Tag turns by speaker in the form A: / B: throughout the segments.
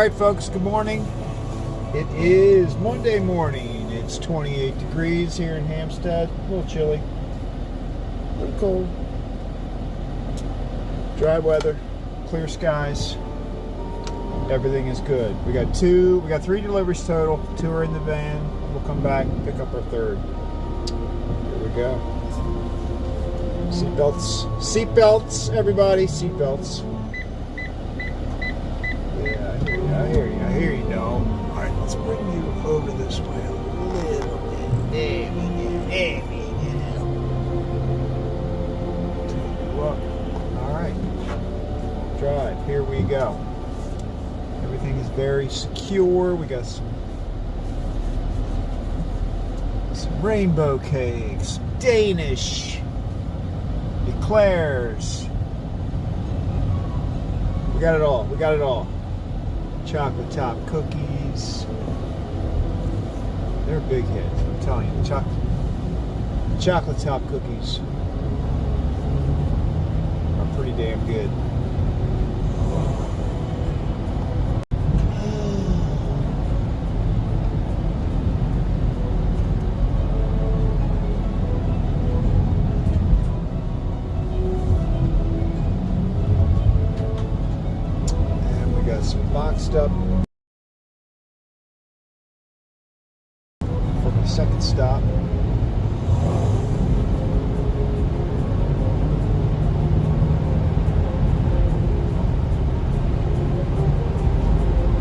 A: Alright folks, good morning. It is Monday morning. It's 28 degrees here in Hampstead. A little chilly. A little cold. Dry weather. Clear skies. Everything is good. We got 3 deliveries total. 2 are in the van. We'll come back and pick up our third. Here we go. Seatbelts. Seatbelts, everybody. Seatbelts. I hear you, dog. Alright, let's bring you over this way a little bit. There we go. Turn you up. Alright. Drive. Here we go. Everything is very secure. We got some rainbow cakes, Danish, eclairs. We got it all. We got it all. Chocolate top cookies. They're big hits, I'm telling you. The chocolate top cookies are pretty damn good. Some boxed up for my second stop.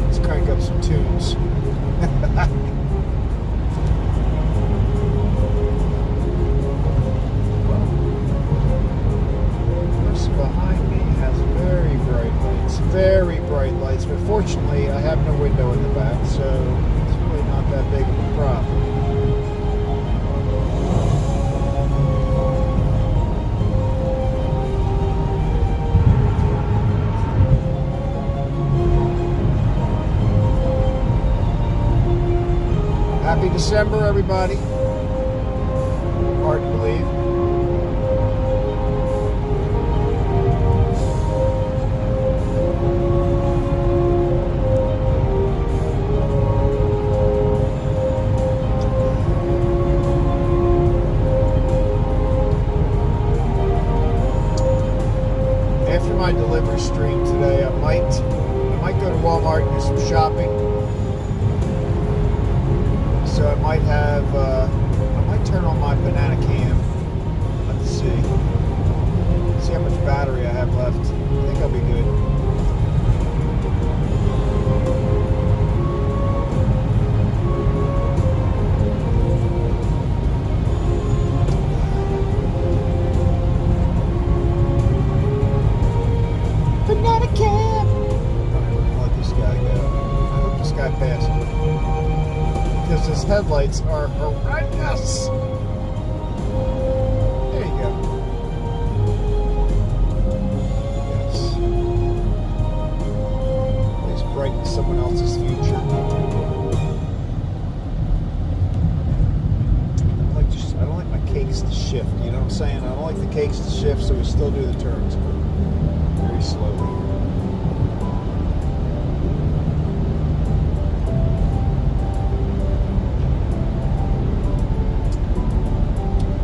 A: Let's crank up some tunes. Very bright lights, but fortunately I have no window in the back, so it's really not that big of a problem. Happy December, everybody. Hard to believe. My delivery stream today, I might go to Walmart and do some shopping. So I might turn on my banana cam. Let's see how much battery I have left. I think I'll be good. Because his headlights are horrendous. There you go. Yes. Please brighten someone else's future. I don't like my cakes to shift. You know what I'm saying? I don't like the cakes to shift, so we still do the turns very slowly.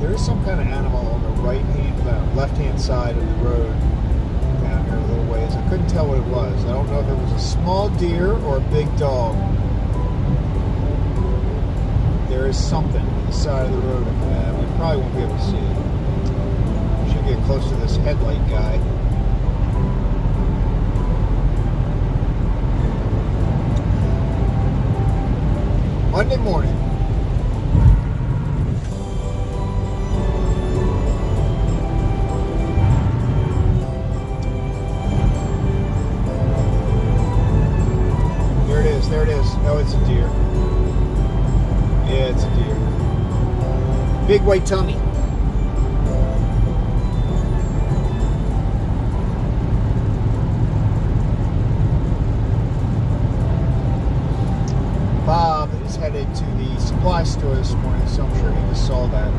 A: There is some kind of animal on the left-hand side of the road down here a little ways. I couldn't tell what it was. I don't know if it was a small deer or a big dog. There is something on the side of the road. We probably won't be able to see it. We should get close to this headlight guy. Monday morning. There it is. Oh, it's a deer. Yeah, it's a deer. Big white tummy. Bob is headed to the supply store this morning, so I'm sure he just saw that.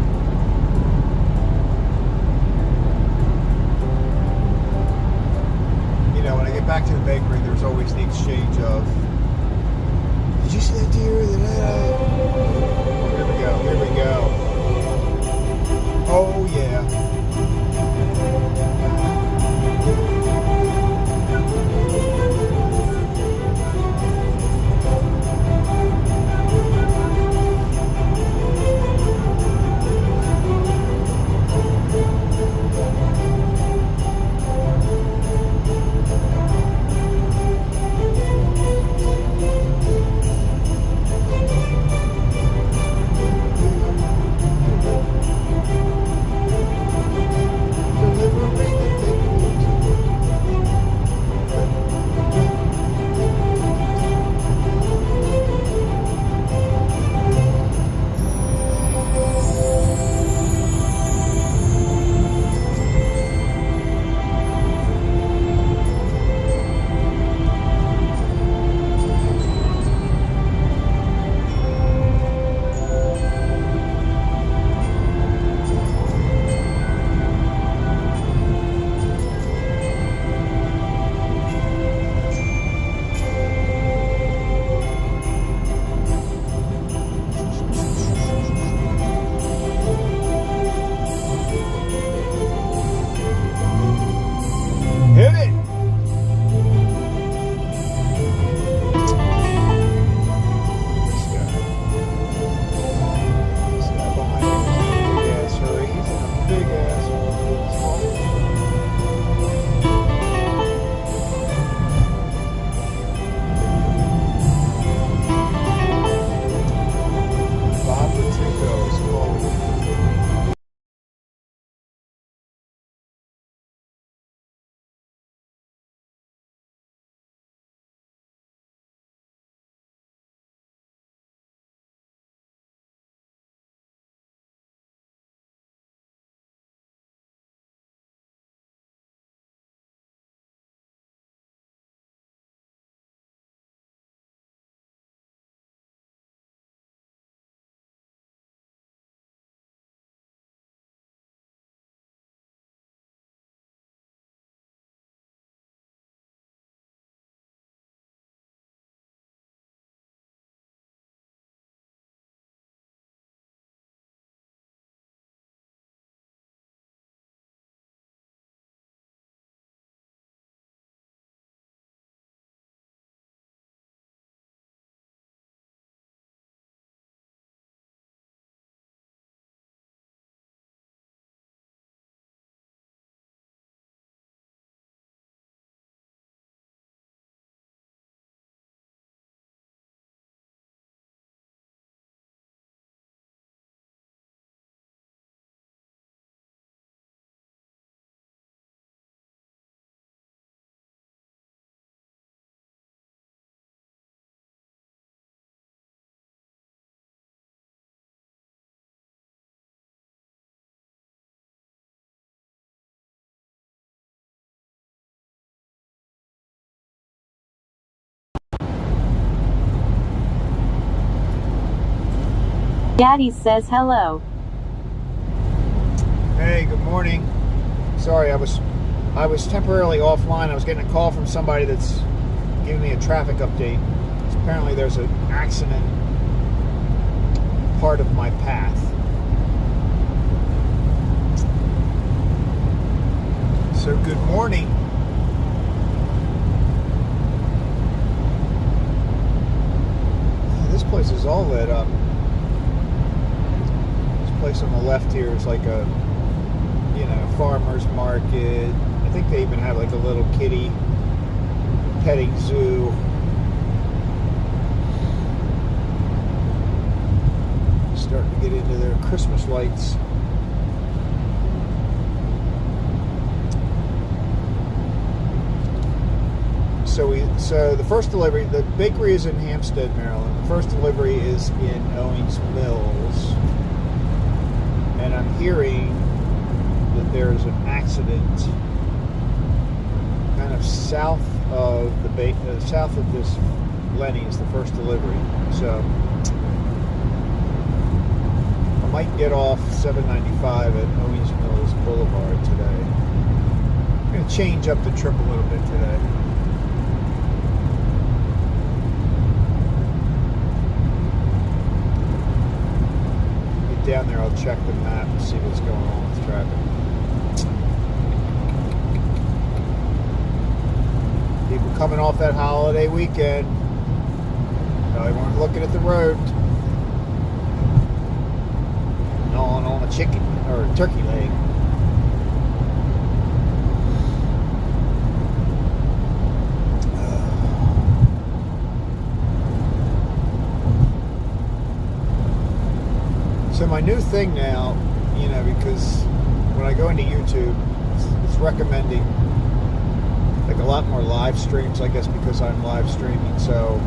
A: You know, when I get back to the bakery, there's always the exchange of the deer that Here we go, here we go. Oh yeah. Hit it! This guy behind me is a big ass hurry. He's in a big ass Bob the Tuco is forward.
B: Daddy says hello.
A: Hey, good morning. Sorry, I was temporarily offline. I was getting a call from somebody that's giving me a traffic update. Apparently there's an accident part of my path. So good morning. This place is all lit up. Place on the left here is like a, farmer's market. I think they even have like a little kitty petting zoo. Starting to get into their Christmas lights. So the first delivery, the bakery is in Hampstead, Maryland. The first delivery is in Owings Mills. And I'm hearing that there's an accident kind of south of south of this Lenny's, the first delivery. So I might get off 795 at Owings Mills Boulevard today. I'm going to change up the trip a little bit today. I'll check the map and see what's going on with traffic. People coming off that holiday weekend. Probably weren't looking at the road. Gnawing on a chicken or a turkey leg. So my new thing now, you know, because when I go into YouTube, it's recommending like a lot more live streams, I guess, because I'm live streaming. So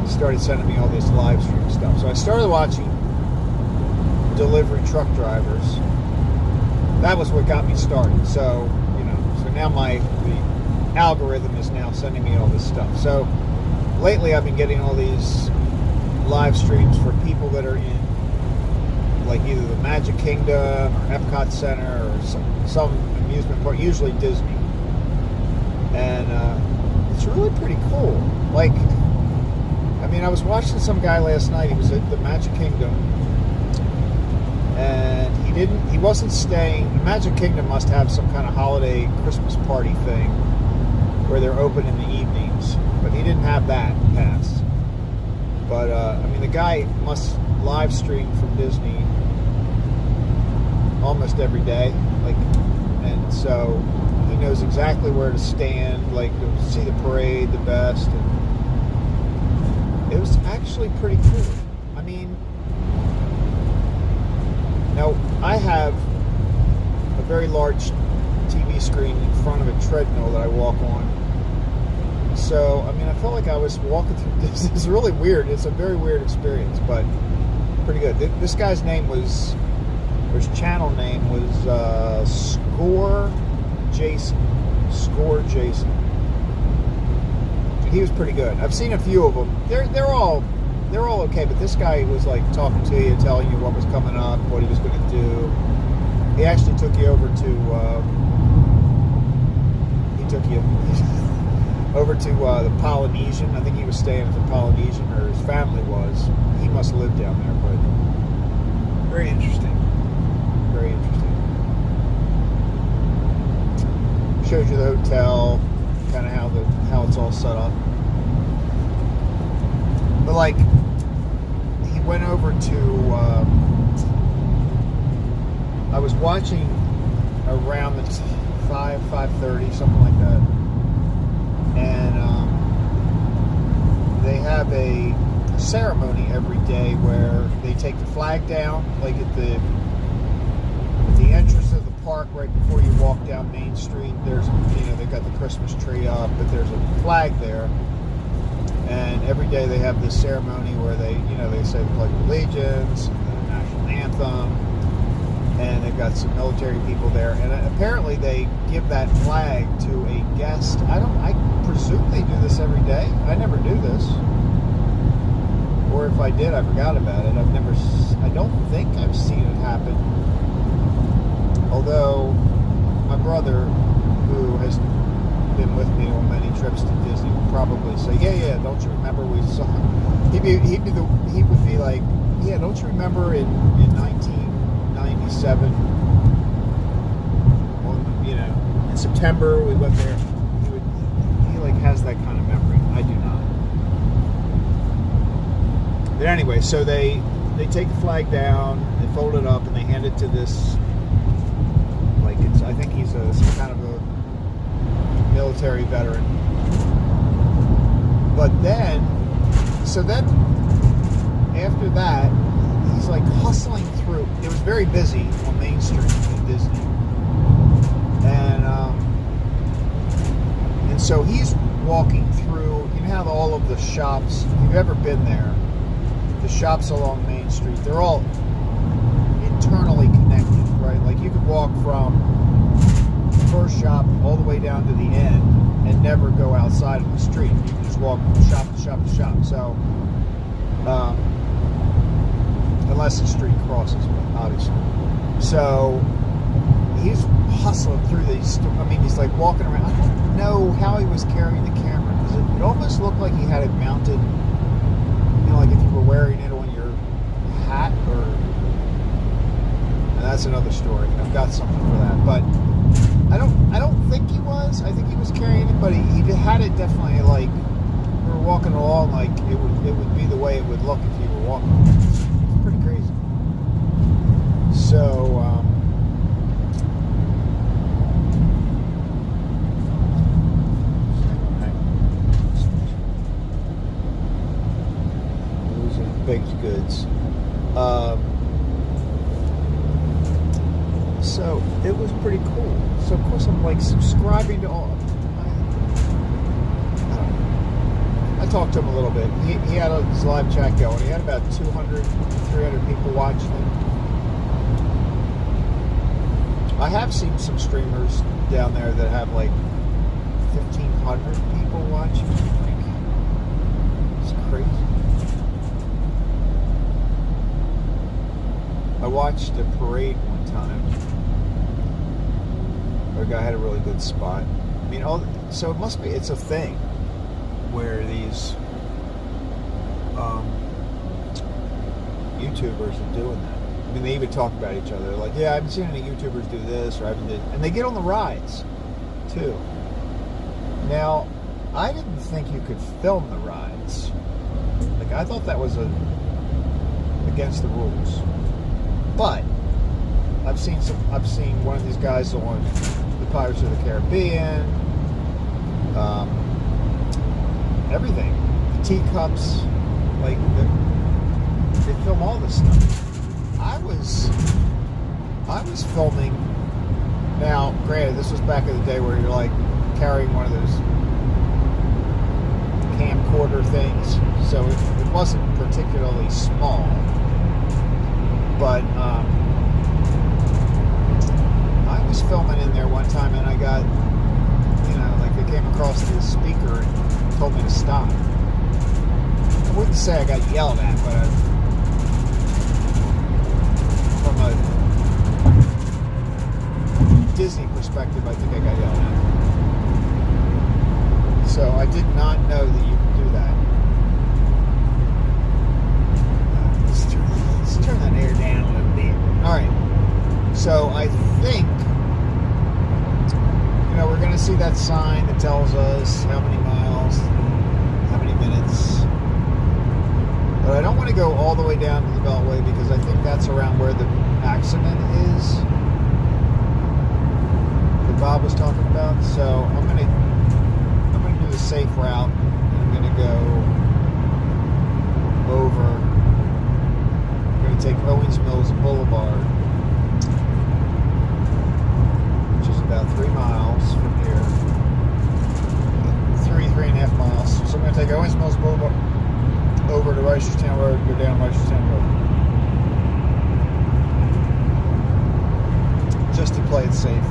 A: it started sending me all this live stream stuff. So I started watching delivery truck drivers. That was what got me started. So, you know, so now the algorithm is now sending me all this stuff. So lately I've been getting all these live streams for people that are in like either the Magic Kingdom or Epcot Center or some amusement park, usually Disney. And it's really pretty cool. Like, I mean, I was watching some guy last night. He was at the Magic Kingdom, and he wasn't staying. The Magic Kingdom must have some kind of holiday Christmas party thing where they're open in the evenings, but he didn't have that pass. But I mean, the guy must live stream from Disney almost every day, like, and so he knows exactly where to stand, like to see the parade the best, and it was actually pretty cool. I mean, now I have a very large TV screen in front of a treadmill that I walk on. So, I mean, I felt like I was walking through this. It's really weird. It's a very weird experience, but pretty good. This guy's name was, his channel name was Score Jason. And he was pretty good. I've seen a few of them. They're all okay, but this guy was like talking to you, telling you what was coming up, what he was going to do. He actually took you over to the Polynesian. I think he was staying at the Polynesian, or his family was. He must live down there, but very interesting. Very interesting. Shows you the hotel, kind of how it's all set up. But like, he went over to. I was watching around the 5:30, something like that. And they have a ceremony every day where they take the flag down, like at the entrance of the park right before you walk down Main Street. There's, you know, they've got the Christmas tree up, but there's a flag there. And every day they have this ceremony where they, you know, they say the Pledge of Allegiance, the national anthem, and they've got some military people there. And apparently they give that flag to a guest. I presume they do this every day. I never do this. Or if I did, I forgot about it. I don't think I've seen it happen. Although my brother, who has been with me on many trips to Disney, would probably say, yeah, don't you remember we saw, he would be like, yeah, don't you remember in 1997, you know, in September we went there. He like has that kind of memory. I do not. But anyway, so they take the flag down, they fold it up, and they hand it to this, like, I think he's some kind of a military veteran. But then, after that, he's like hustling through. It was very busy on Main Street in Disney, and so he's walking through. You know how all of the shops, if you've ever been there, the shops along Main Street, they're all internally connected, right? Like you could walk from the first shop all the way down to the end and never go outside of the street. You can just walk from shop to shop to shop. So, unless the street crosses, obviously. So he's hustling through these. I mean, he's like walking around. I don't know how he was carrying the camera, because it almost looked like he had it mounted. You know, like if you were wearing it on your hat, or and that's another story. I've got something for that, but I don't think he was. I think he was carrying it, but he had it definitely like we were walking along, like it would be the way it would look if you were walking. It's pretty crazy. So. Baked goods. So it was pretty cool. So of course I'm like subscribing to all. I talked to him a little bit. He had his live chat going. He had about 200, 300 people watching it. I have seen some streamers down there that have like 1,500 people watching. Like, it's crazy. I watched a parade one time. Our guy had a really good spot. I mean, so it's a thing where these YouTubers are doing that. I mean, they even talk about each other. Like, yeah, I haven't seen any YouTubers do this, or I haven't did, and they get on the rides too. Now, I didn't think you could film the rides. Like, I thought that was against the rules. But I've seen one of these guys on the Pirates of the Caribbean, everything, the teacups, like they film all this stuff. I was filming. Now, granted, this was back in the day where you're like carrying one of those camcorder things, so it wasn't particularly small. But I was filming in there one time, and I got, like they came across the speaker and told me to stop. I wouldn't say I got yelled at, but from a Disney perspective, I think I got yelled at. So I did not know that you could do that. Let's turn that air down a little bit. Alright, so I think, we're going to see that sign that tells us how many miles, how many minutes. But I don't want to go all the way down to the Beltway because I think that's around where the accident is that Bob was talking about. So I'm going to do the safe route, and I'm going to go over. Take Owings Mills Boulevard, which is about 3 miles from here. 3.5 miles. So I'm going to take Owings Mills Boulevard over to Reisterstown Road and go down Reisterstown Road. Just to play it safe.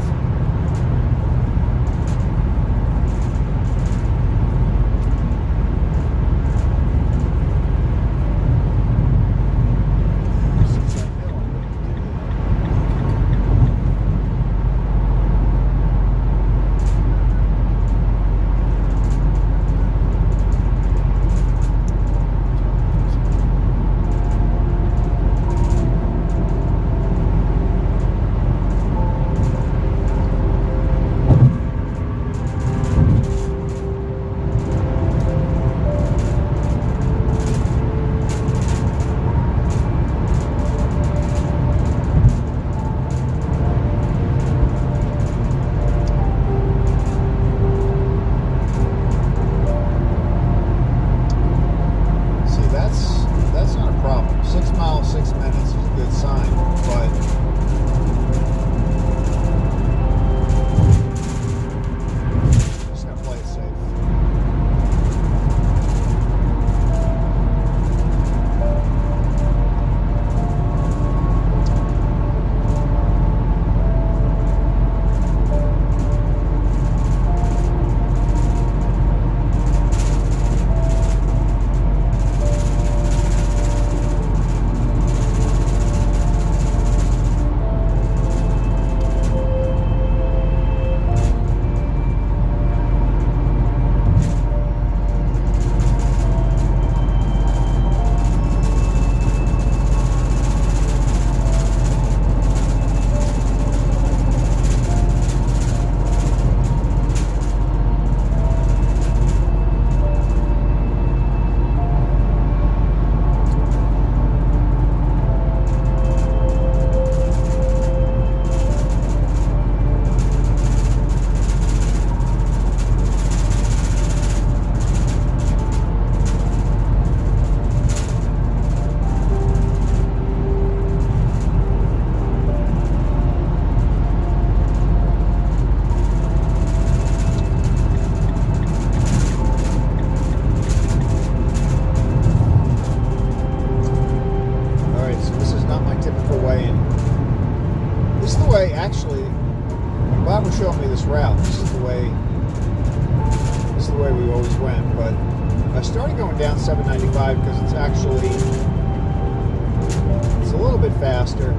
A: showing me this route. This is the way we always went. But I started going down 795 because it's a little bit faster.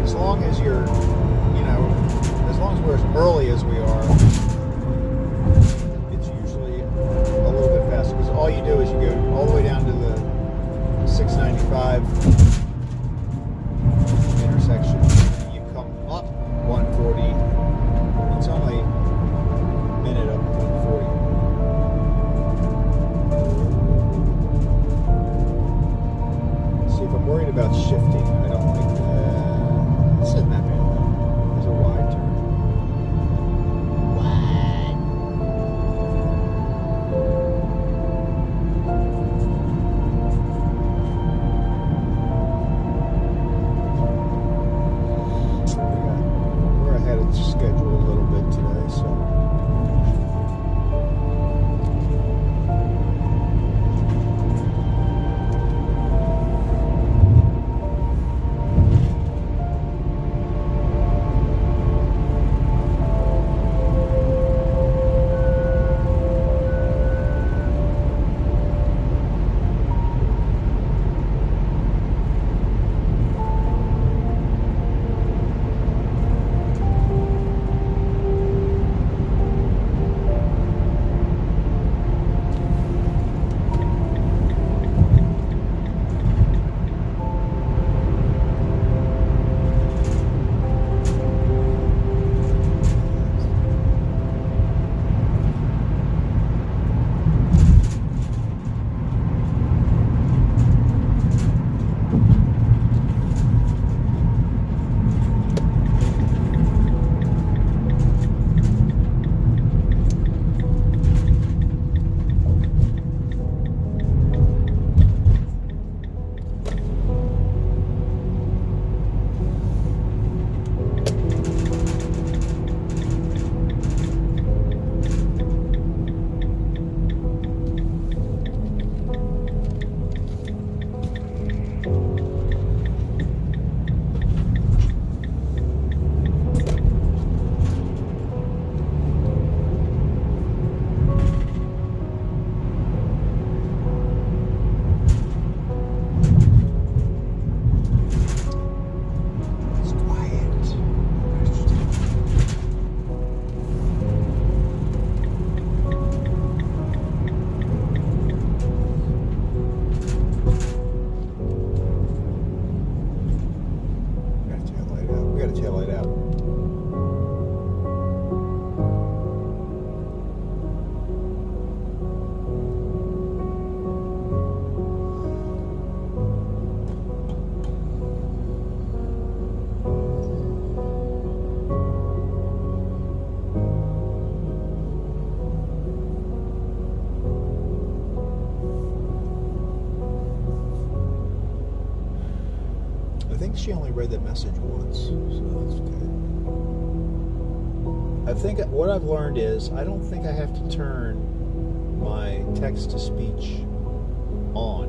A: As long as you're, as long as we're as early as we are, it's usually a little bit faster. Because all you do is you go all the way down to the 695 intersection. You come up 140. It's only a minute up 140. See, if I'm worried about shifting, I don't like that. This isn't that bad though. There's a wide turn. We're ahead of schedule a little bit today, so. I think she only read that message once, so that's good. I think what I've learned is I don't think I have to turn my text-to-speech on.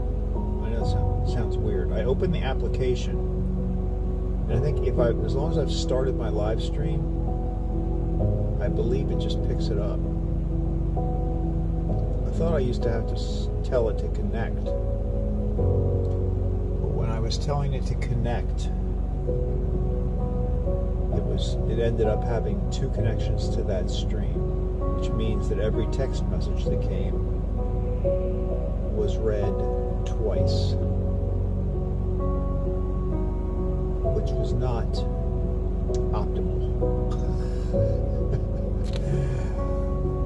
A: I know it sounds weird. I open the application, and I think as long as I've started my live stream, I believe it just picks it up. I thought I used to have to tell it to connect. I was telling it to connect, it ended up having 2 connections to that stream, which means that every text message that came was read twice, which was not optimal.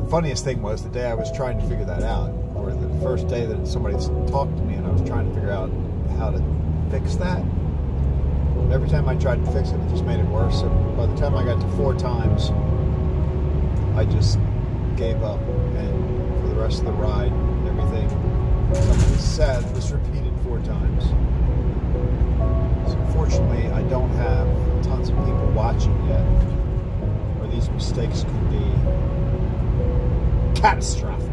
A: The funniest thing was the day I was trying to figure that out, or the first day that somebody talked to me and I was trying to figure out how to fix that. Every time I tried to fix it, it just made it worse. And by the time I got to 4 times, I just gave up. And for the rest of the ride, everything somebody said was repeated 4 times. So fortunately, I don't have tons of people watching yet, or these mistakes could be catastrophic.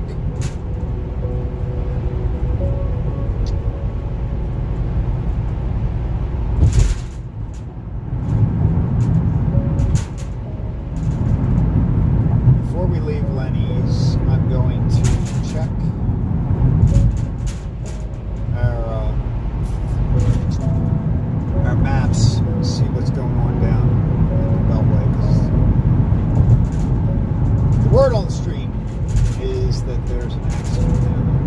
A: Word on the street is that there's an accident down there.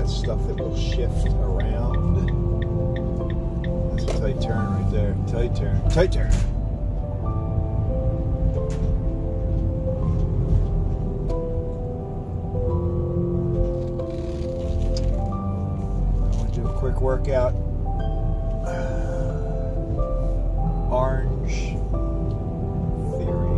A: Stuff that will shift around. That's a tight turn right there. Tight turn. Tight turn. I want to do a quick workout. Orange Theory.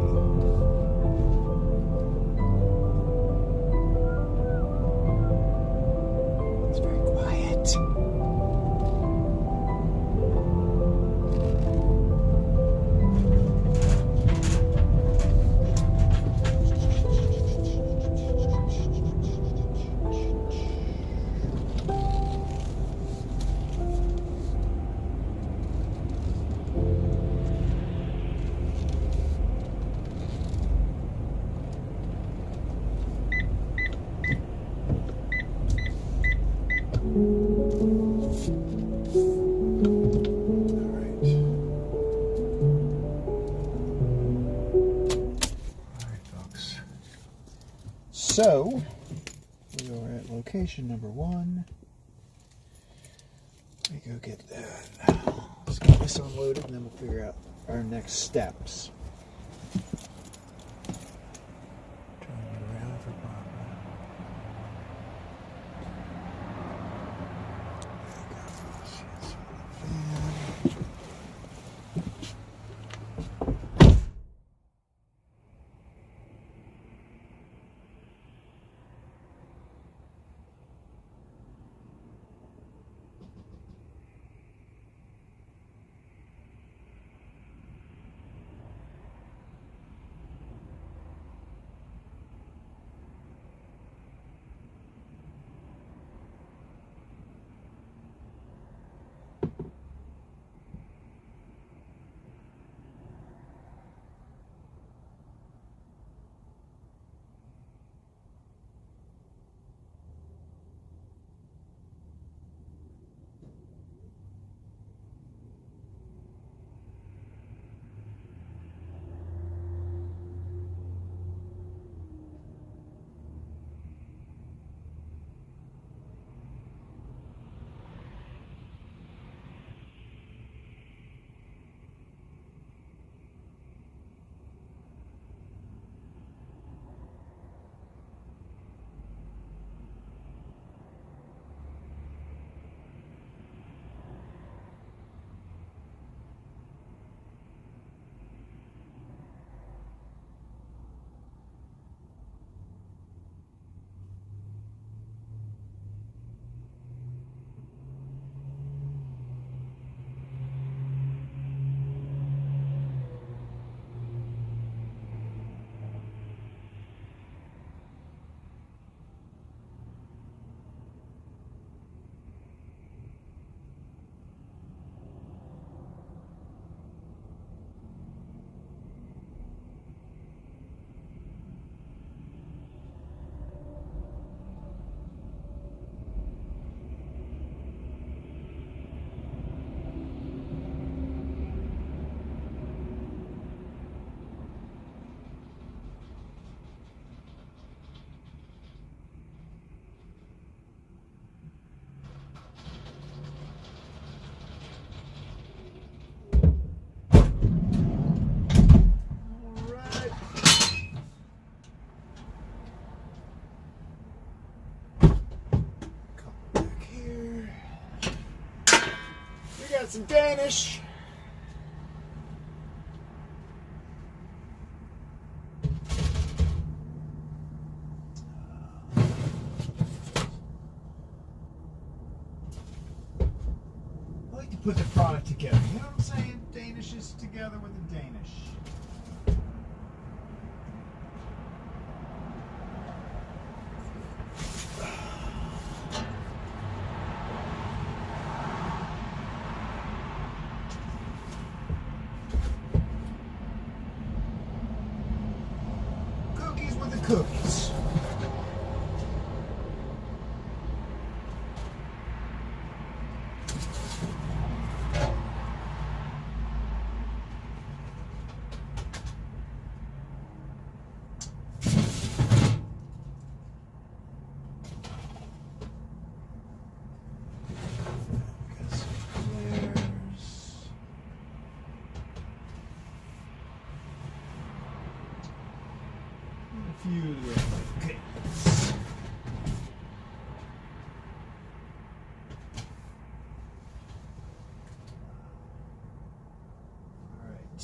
A: So, we are at location number 1. Let me go get that. Let's get this unloaded and then we'll figure out our next steps. Turning it around for Barbara. some Danish. I like to put the product together. You know what I'm saying? Danish is together with the Danish. Cookies with the cookies. Few okay. All right.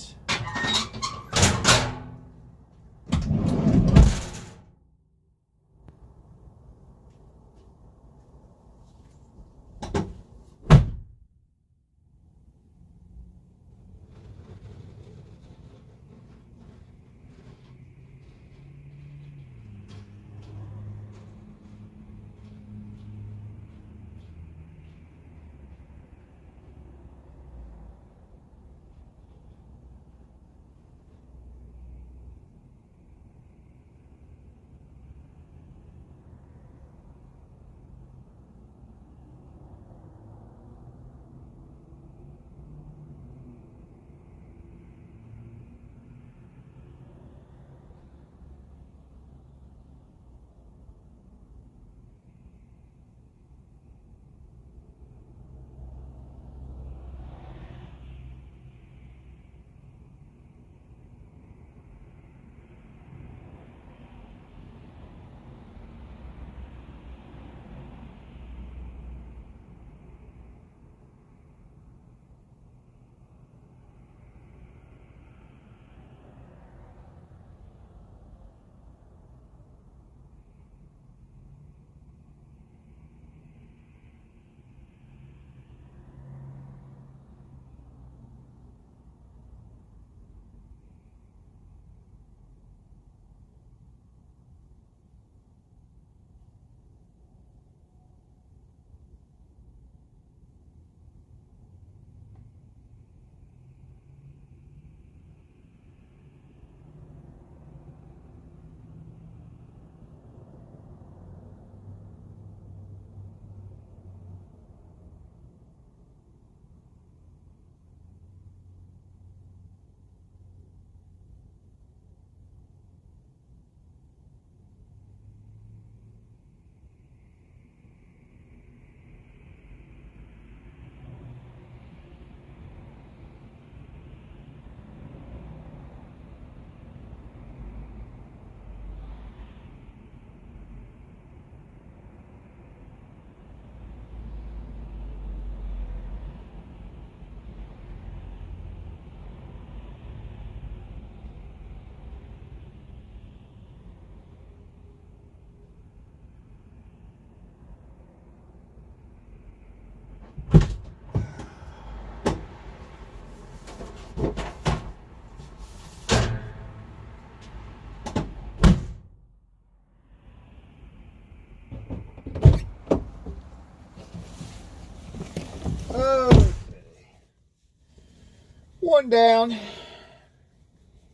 A: One down.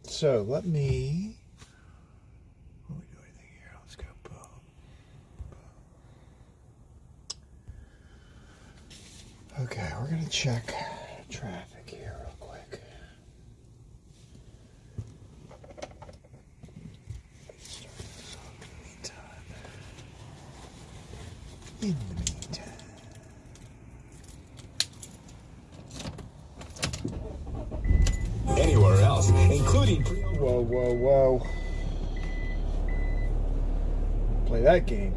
A: So let me. What are we doing here? Let's go. Boom. Boom. Okay, we're gonna check traffic here real quick. In the meantime.
C: Anywhere else, including...
A: Whoa, whoa, whoa. Play that game.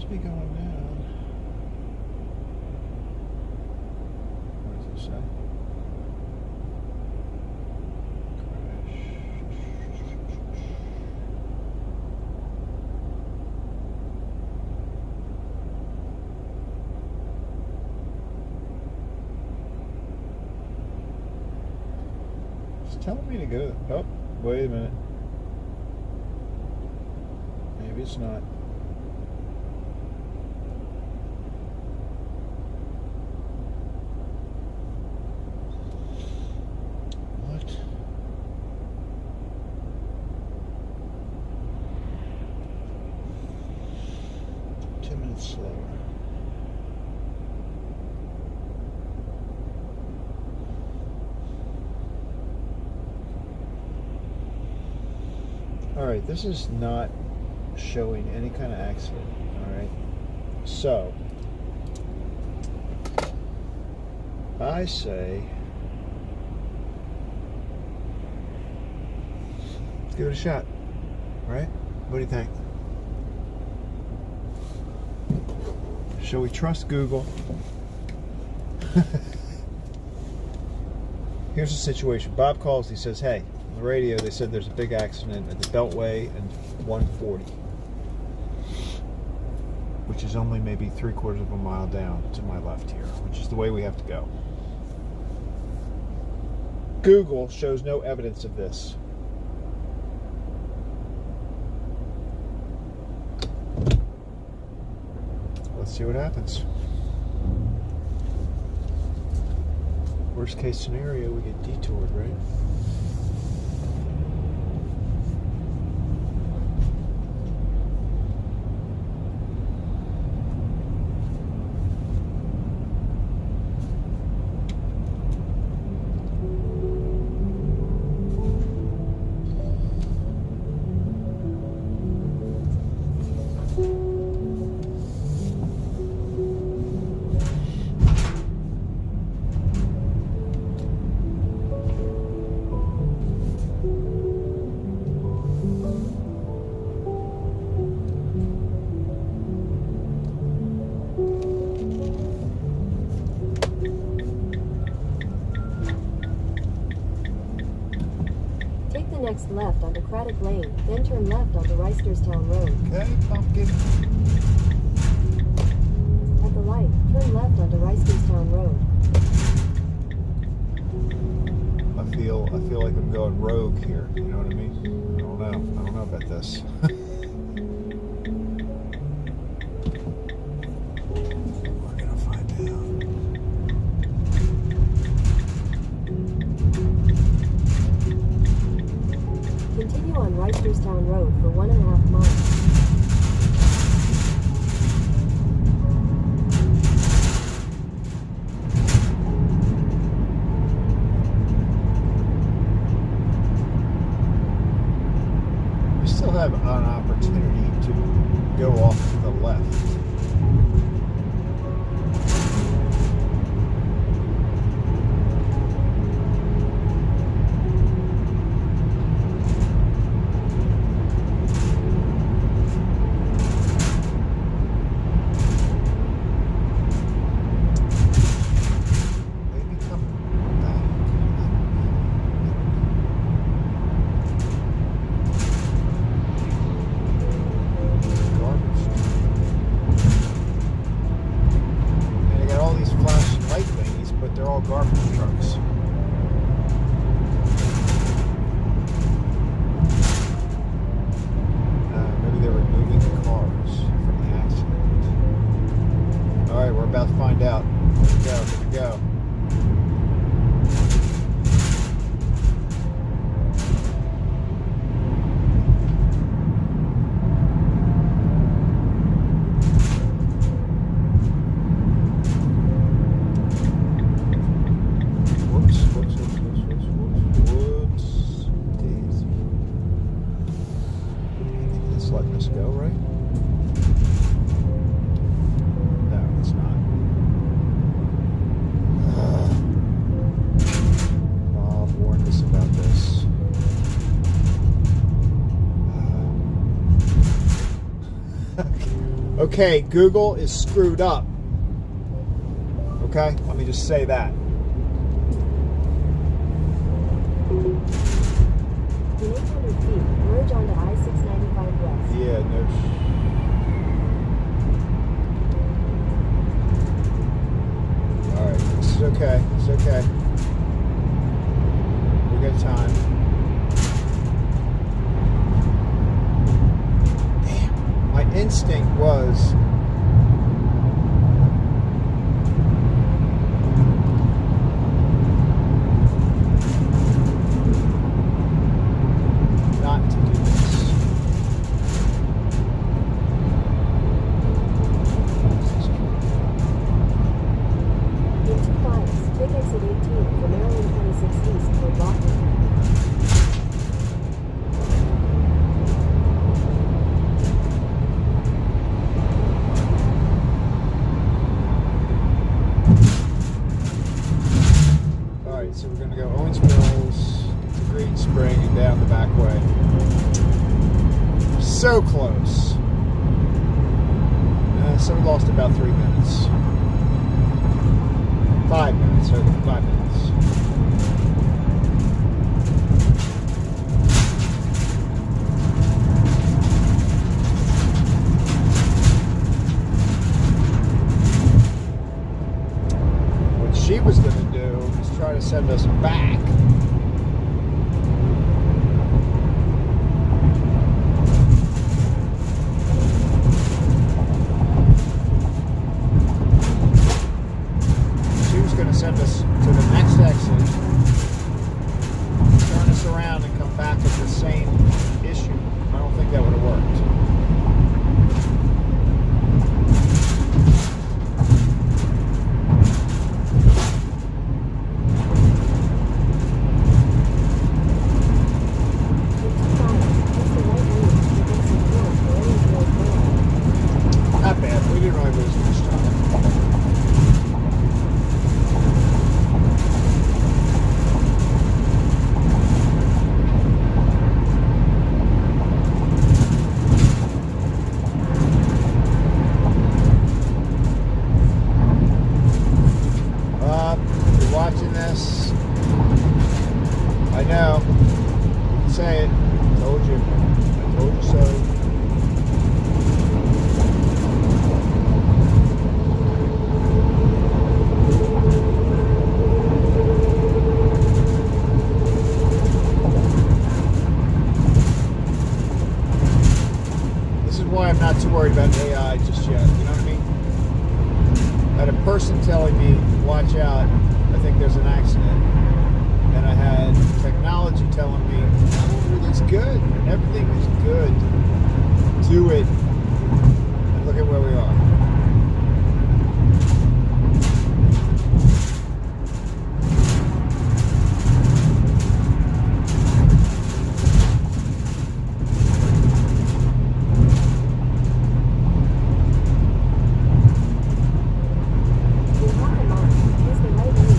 A: must be going down. What does it say? It's telling me to go. Oh, wait a minute. Maybe it's not. What? Two minutes slower. All right, this is not showing any kind of accident. All right, so I say let's give it a shot. All right, what do you think? Shall we trust Google? Here's the situation. Bob calls. He says, hey, on the radio they said there's a big accident at the Beltway and 140, which is only maybe 3/4 of a mile down to my left here, which is the way we have to go. Google shows no evidence of this. Let's see what happens. Worst case scenario, we get detoured, right?
C: Next left onto Craddock Lane, then turn left onto Reisterstown Road.
A: Okay, pumpkin.
C: At the light, turn left onto Reisterstown Road.
A: I feel like I'm going rogue here. You know what I mean? I don't know about this. We're gonna find out.
C: Continue on Reisterstown Road for 1.5 miles.
A: We still have an opportunity to go off to the left. They're all garbage trucks. Maybe they were moving the cars from the accident. All right, we're about to find out. Here we go. Letting us go, right? No, it's not. Okay, Google is screwed up. Okay, let me just say that.
C: In 800 feet, merge onto I-695 West.
A: Yeah, no. All right, this is okay. It's okay. We got time. Damn, my instinct was. Not to do this.
C: In 2 miles, take exit 18 for Maryland 26 East toward Boston.
A: Alright, so we're going to go Owens Mills, to Green Spring, and down the back way. So close. So we lost about 3 minutes. 5 minutes, okay, 5 minutes. What she was going to do is try to send us back. She was going to send us to the next exit, turn us around, and come back with the same issue. I don't think that would have worked.
C: In 2 miles, use the right lane to take exit 4 for Owensville Boulevard.
A: Not bad. We didn't really lose much time. You're watching this. I know. You can say it. I told you. I told you so. This is why I'm not too worried about AI just yet. You know what I mean? I had a person telling me, watch out, I think there's an accident. And I had technology telling me, everything's good. Everything is good. Do it. And look at where we are.
C: In half a mile, use the right lane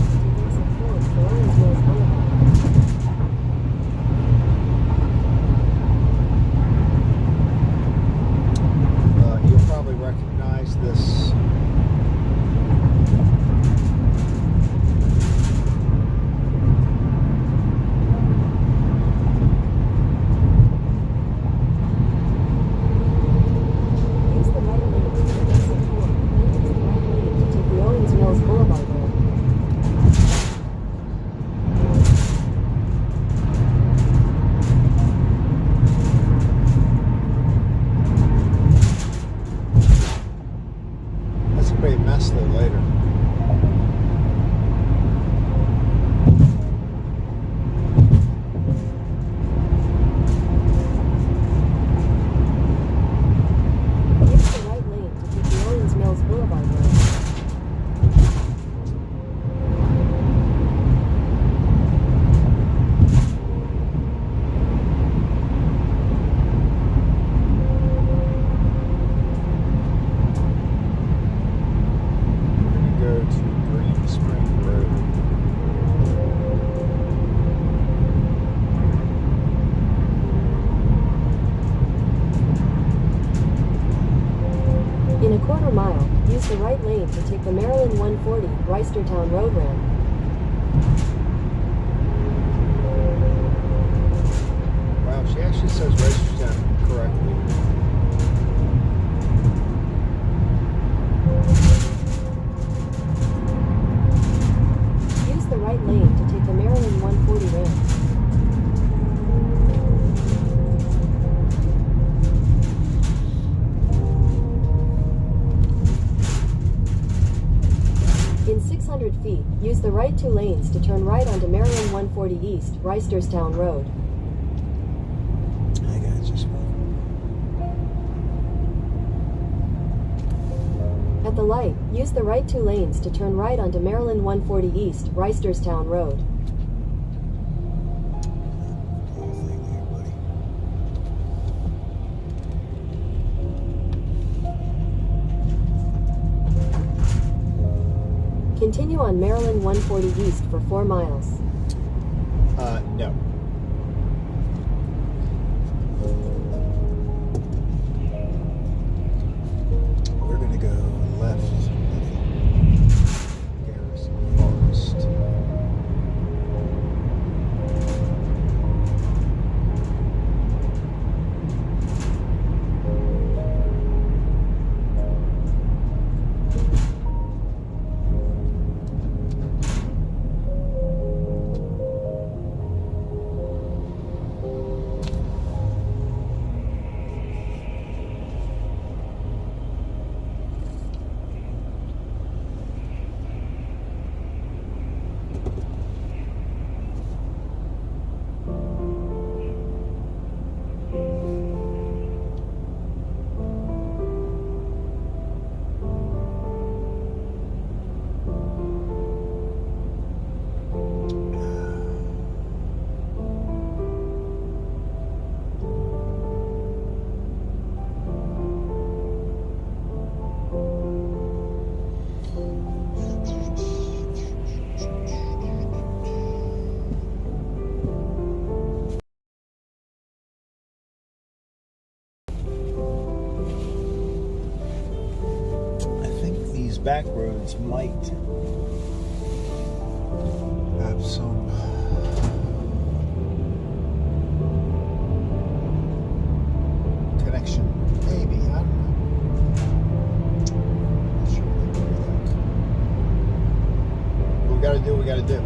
C: lane to take the Maryland 140 Reisterstown Road ramp.
A: Wow, she actually says Reisterstown correctly.
C: Use the right lane to take the Maryland 140 ramp. In 600 feet, use the right 2 lanes to turn right onto Maryland 140 East, Reisterstown Road.
A: I got you, Smith.
C: At the light, use the right 2 lanes to turn right onto Maryland 140 East, Reisterstown Road.
A: Do your thing there, buddy.
C: Continue on Maryland 140 East for 4 miles.
A: No. We're gonna go left. Garrison Forest. Back roads might have some connection. Maybe, I don't know. Not sure what they do with that. But we gotta do what we gotta do.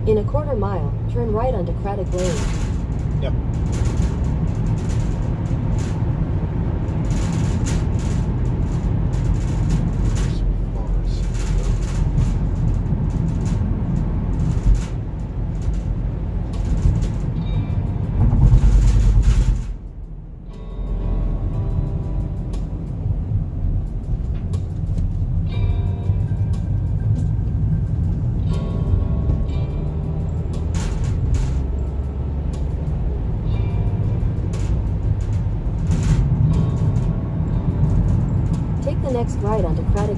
C: In a quarter mile, turn right onto Craycray Lane.
A: Yep.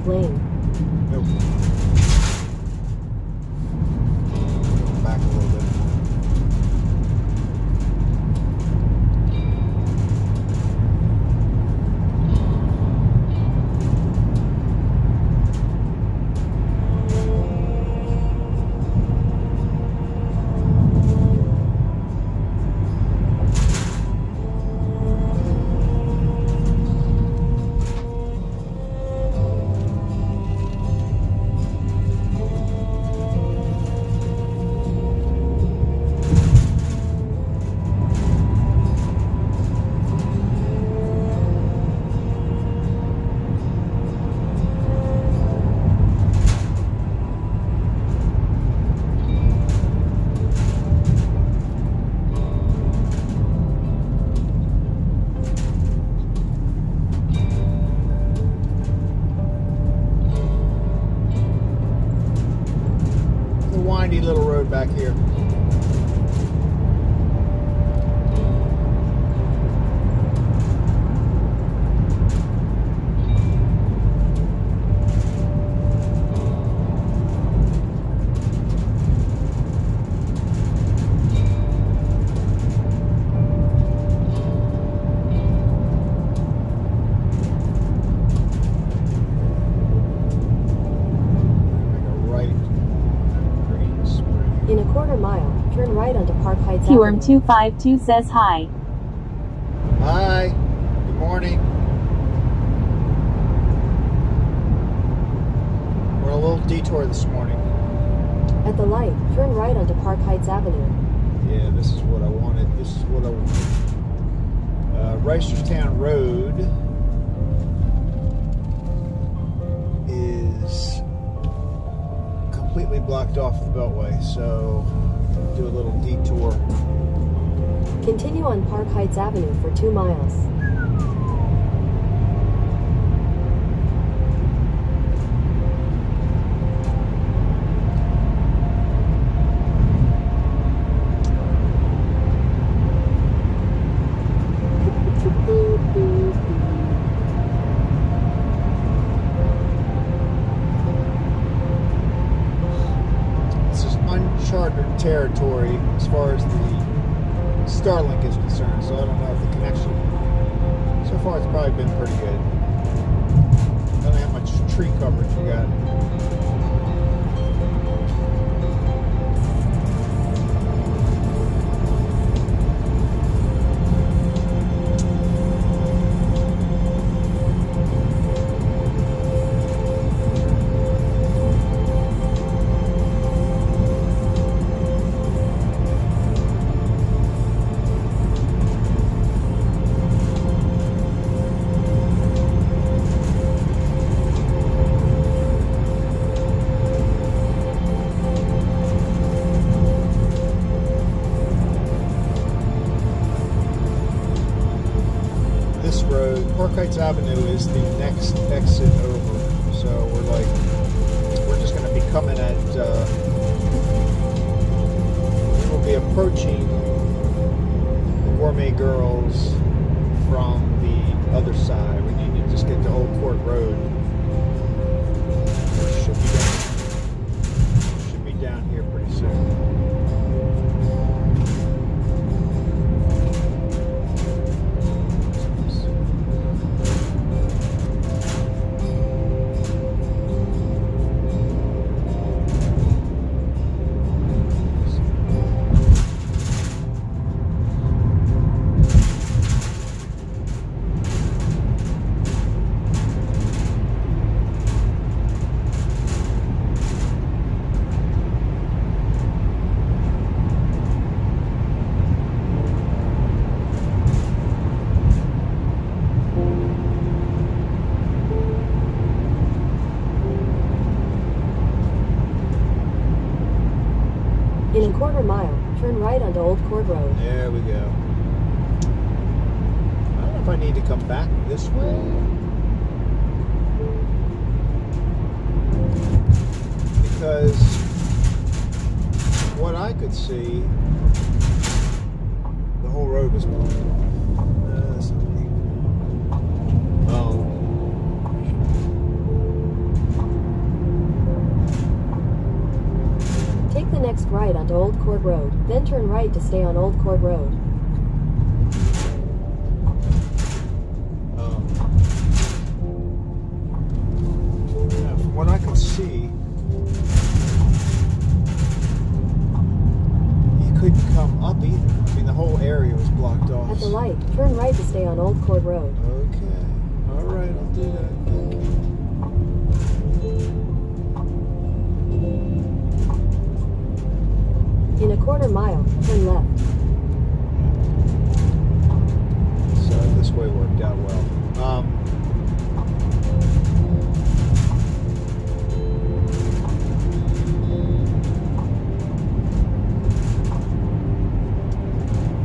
C: lane.
A: Nope. Back a little bit. Windy little road back here.
C: In a quarter mile, turn right onto Park Heights
B: Worm
C: Avenue.
B: 252 says hi.
A: Hi. Good morning. We're on a little detour this morning.
C: At the light, turn right onto Park Heights Avenue.
A: Yeah, this is what I wanted. This is what I wanted. Reisterstown Road is completely blocked off the Beltway, so do a little detour.
C: Continue on Park Heights Avenue for 2 miles.
A: Uncharted territory as far as the Starlink is concerned, so I don't know if the connection so far it's probably been pretty good. I don't know how much tree coverage we got. This road, Park Heights Avenue, is the next exit over. So we're just going to be coming at, we'll be approaching the Gourmet Girls from the other side. We need to just get to Old Court Road. Should be down here pretty soon.
C: In a quarter mile, turn right onto Old Court Road.
A: There we go. I don't know if I need to come back this way. Because what I could see, the whole road was blocked off. Oh.
C: Take the next right onto Old Court Road, then turn right to stay on Old Court Road.
A: Yeah, from what I could see, you couldn't come up either. I mean, the whole area was blocked off.
C: At the light, turn right to stay on Old Court Road.
A: Okay. All right, I'll do that. Thank you.
C: In a quarter mile, turn left.
A: So this way worked out well.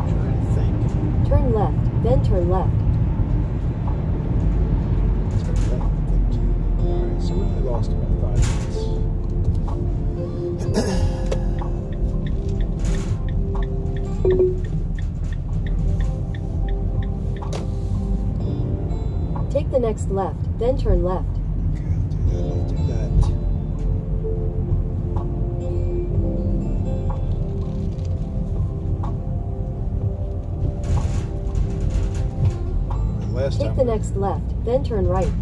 A: Trying to think.
C: Turn left, then turn left.
A: Alright, so we only lost about 5 minutes.
C: Take the next left, then turn left.
A: Okay, I'll do that.
C: Take the next left, then turn right.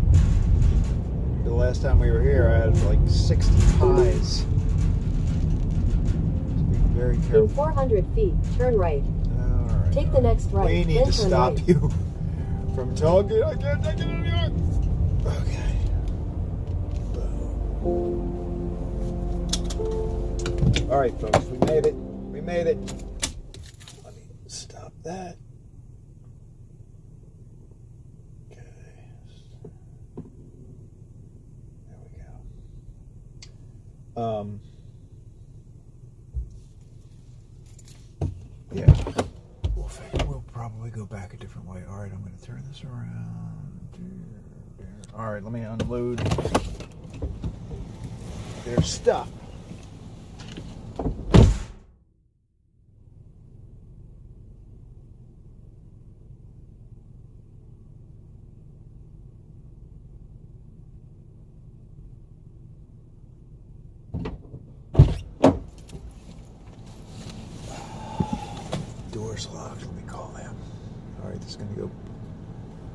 A: The last time we were here, I had like 60 pies. So be very careful.
C: In 400 feet, turn right.
A: All right.
C: Take the next right,
A: We need
C: then
A: to
C: turn
A: stop
C: right.
A: you from talking. I can't take it anymore. Okay. Boom. All right, folks, we made it. We made it. Let me stop that. Okay. There we go. Yeah. We'll probably go back a different way. All right, I'm going to turn this around. All right, let me unload their stuff. Doors locked. Let me call them. All right, this is going to go.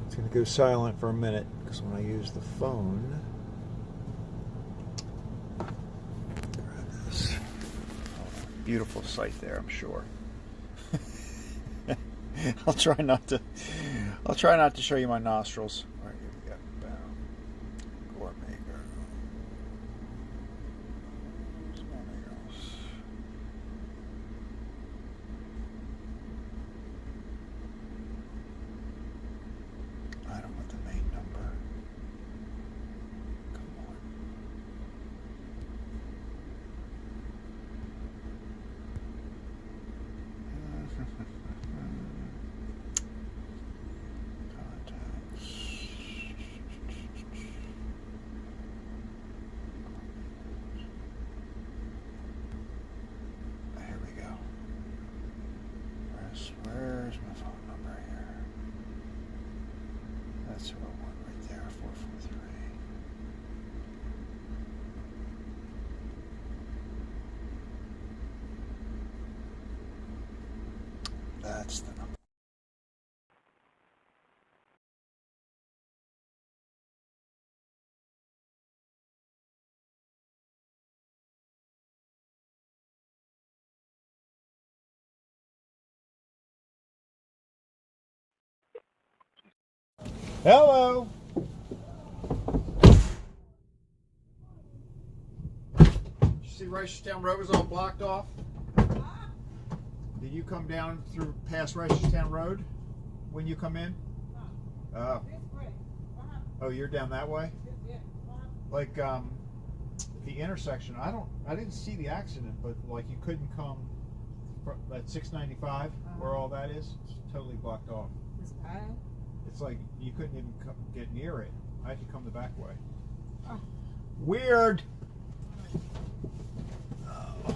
A: It's going to go silent for a minute because when I use the phone, grab this. Beautiful sight there, I'm sure. I'll try not to show you my nostrils. All right, here we go. Boom. Gourmet girl. Gourmet girls. I don't want the main number. Come on. Contacts. Here we go. Where's my phone number here? That's who I want right there, 443. That's the number. Hello. Did you see Reisterstown Road was all blocked off? Did you come down through past Reisterstown Road when you come in? Oh. Oh, you're down that way? Like the intersection. I didn't see the accident, but like you couldn't come from at 695 where all that is. It's totally blocked off. It's like you couldn't even get near it. I had to come the back way. Oh. Weird. Oh.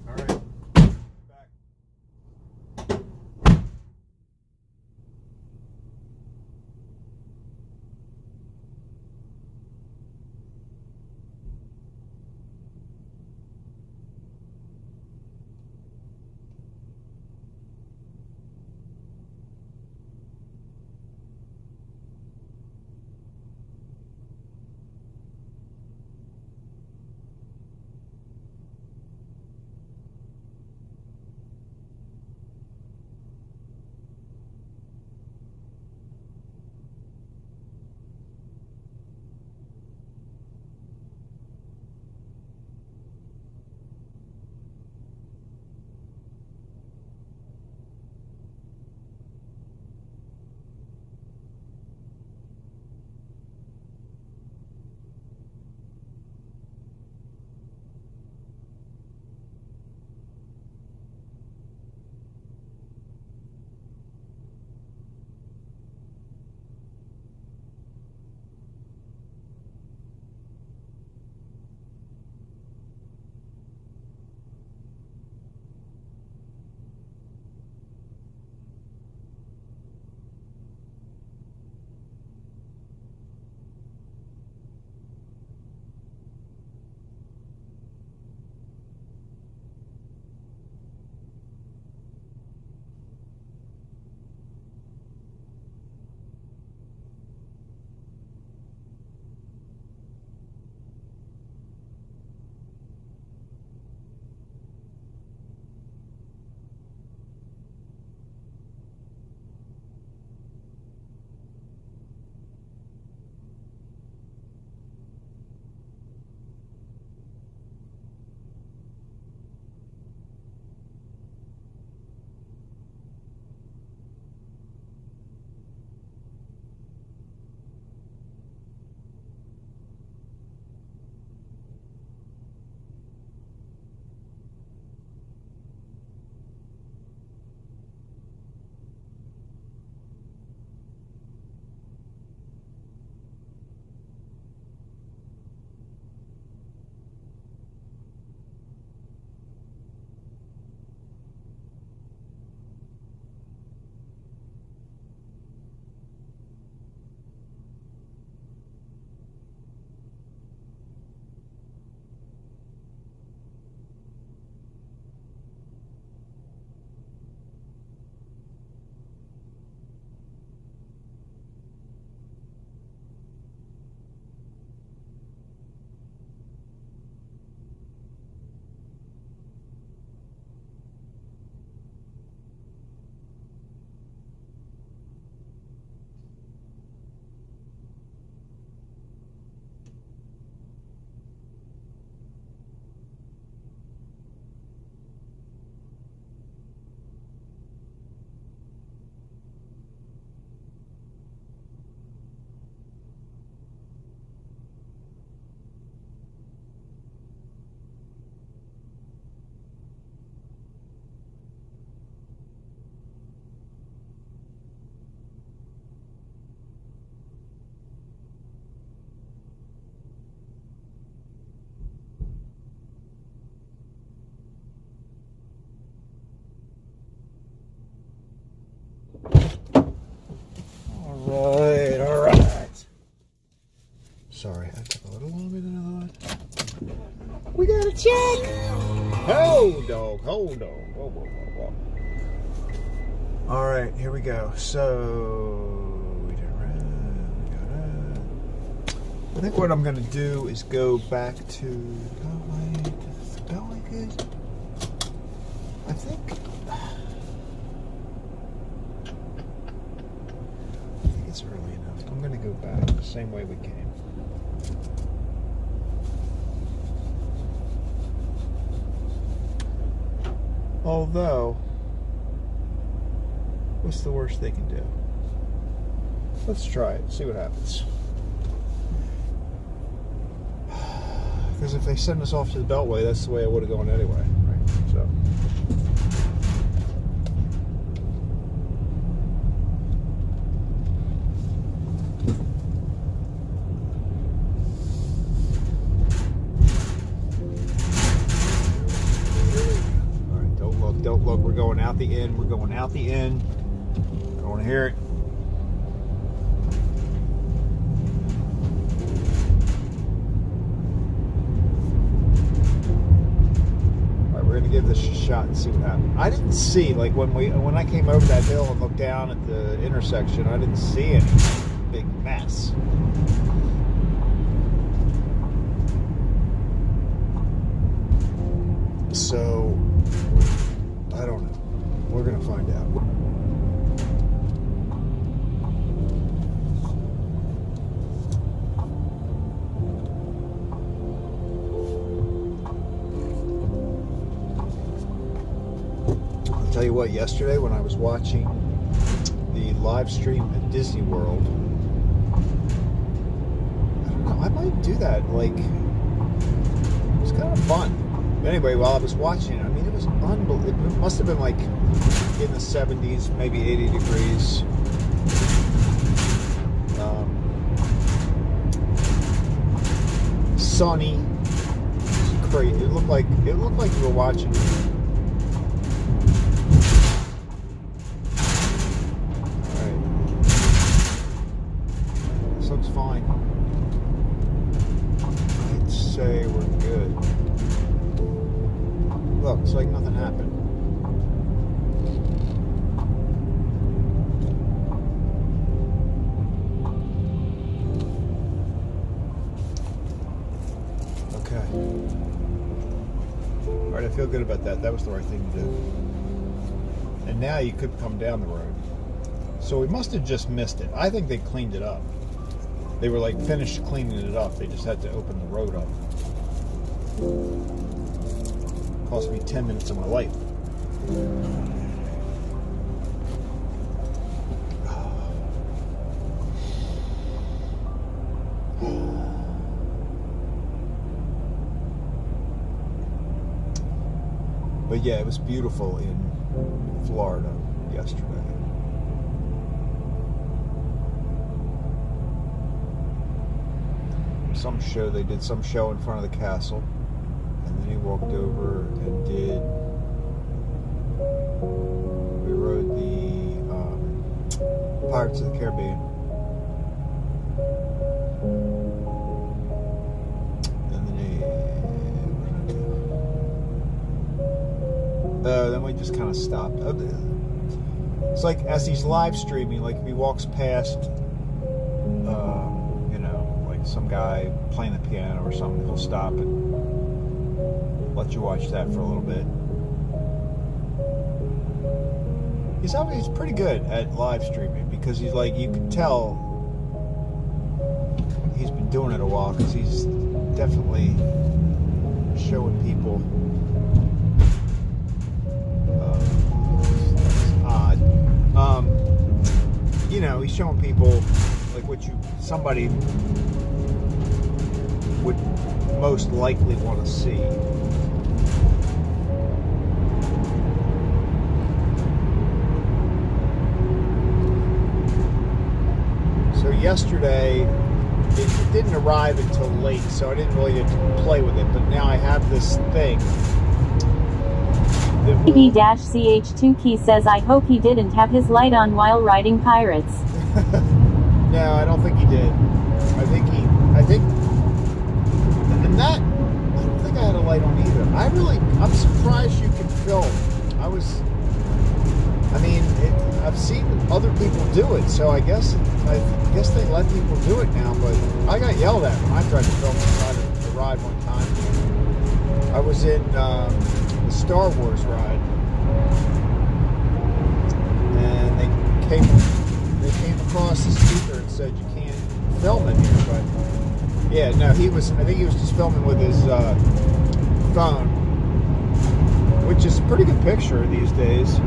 A: All right. Back. All right. Sorry, that took a little longer than I thought. We gotta check. Hold on. Whoa, whoa, whoa, whoa. All right, here we go. So we did I think what I'm gonna do is go back to Beltway. Is the Beltway good? I think it's early enough. I'm gonna go back the same way we came. Although, what's the worst they can do? Let's try it, see what happens. Because if they send us off to the Beltway, that's the way I would have gone anyway, right? So. the end. We're going out the end. I don't want to hear it. We're gonna give this a shot and see what happens. I didn't see, like when I came over that hill and looked down at the intersection, I didn't see any big mess. So I don't know. We're gonna find out. Tell you what, yesterday when I was watching the live stream at Disney World, I don't know, I might do that. Like, it was kind of fun. But anyway, while I was watching it, I mean, it was unbelievable. It must have been like in the 70s, maybe 80 degrees. Sunny. It was crazy. It looked like you were watching. Looks fine. I'd say we're good. Look, it's like nothing happened. Okay. Alright, I feel good about that. That was the right thing to do. And now you could come down the road. So we must have just missed it. I think they cleaned it up. They were like finished cleaning it up. They just had to open the road up. Cost me 10 minutes of my life. But yeah, it was beautiful in Florida yesterday. They did some show in front of the castle, and then he walked over and we rode the Pirates of the Caribbean, and then we just kind of stopped. It's like as he's live streaming, like if he walks past some guy playing the piano or something, he'll stop and let you watch that for a little bit. He's pretty good at live streaming because he's like, you can tell he's been doing it a while because he's definitely showing people. It's odd. He's showing people like what somebody would most likely want to see. So yesterday, it didn't arrive until late, so I didn't really get to play with it, but now I have this thing.
B: BB-CH2 says, I hope he didn't have his light on while riding pirates.
A: No, I don't think he did. I don't think I had a light on either. I'm surprised you can film. I've seen other people do it, so I guess they let people do it now, but I got yelled at when I tried to film the ride one time. I was in the Star Wars ride, and they came across the speaker and said you can't film in here, but yeah, no, I think he was just filming with his phone, which is a pretty good picture these days.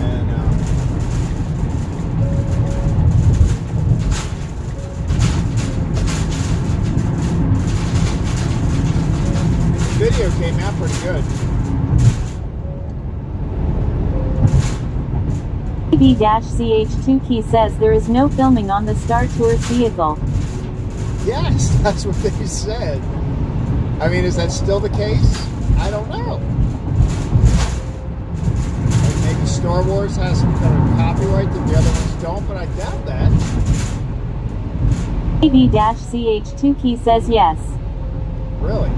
A: And the video came out pretty good.
B: BB-CH2 says there is no filming on the Star Tours vehicle.
A: Yes, that's what they said. I mean, is that still the case? I don't know. Wars has some kind of copyright that the other ones don't, but I doubt that.
B: AV-CH2 key says yes.
A: Really?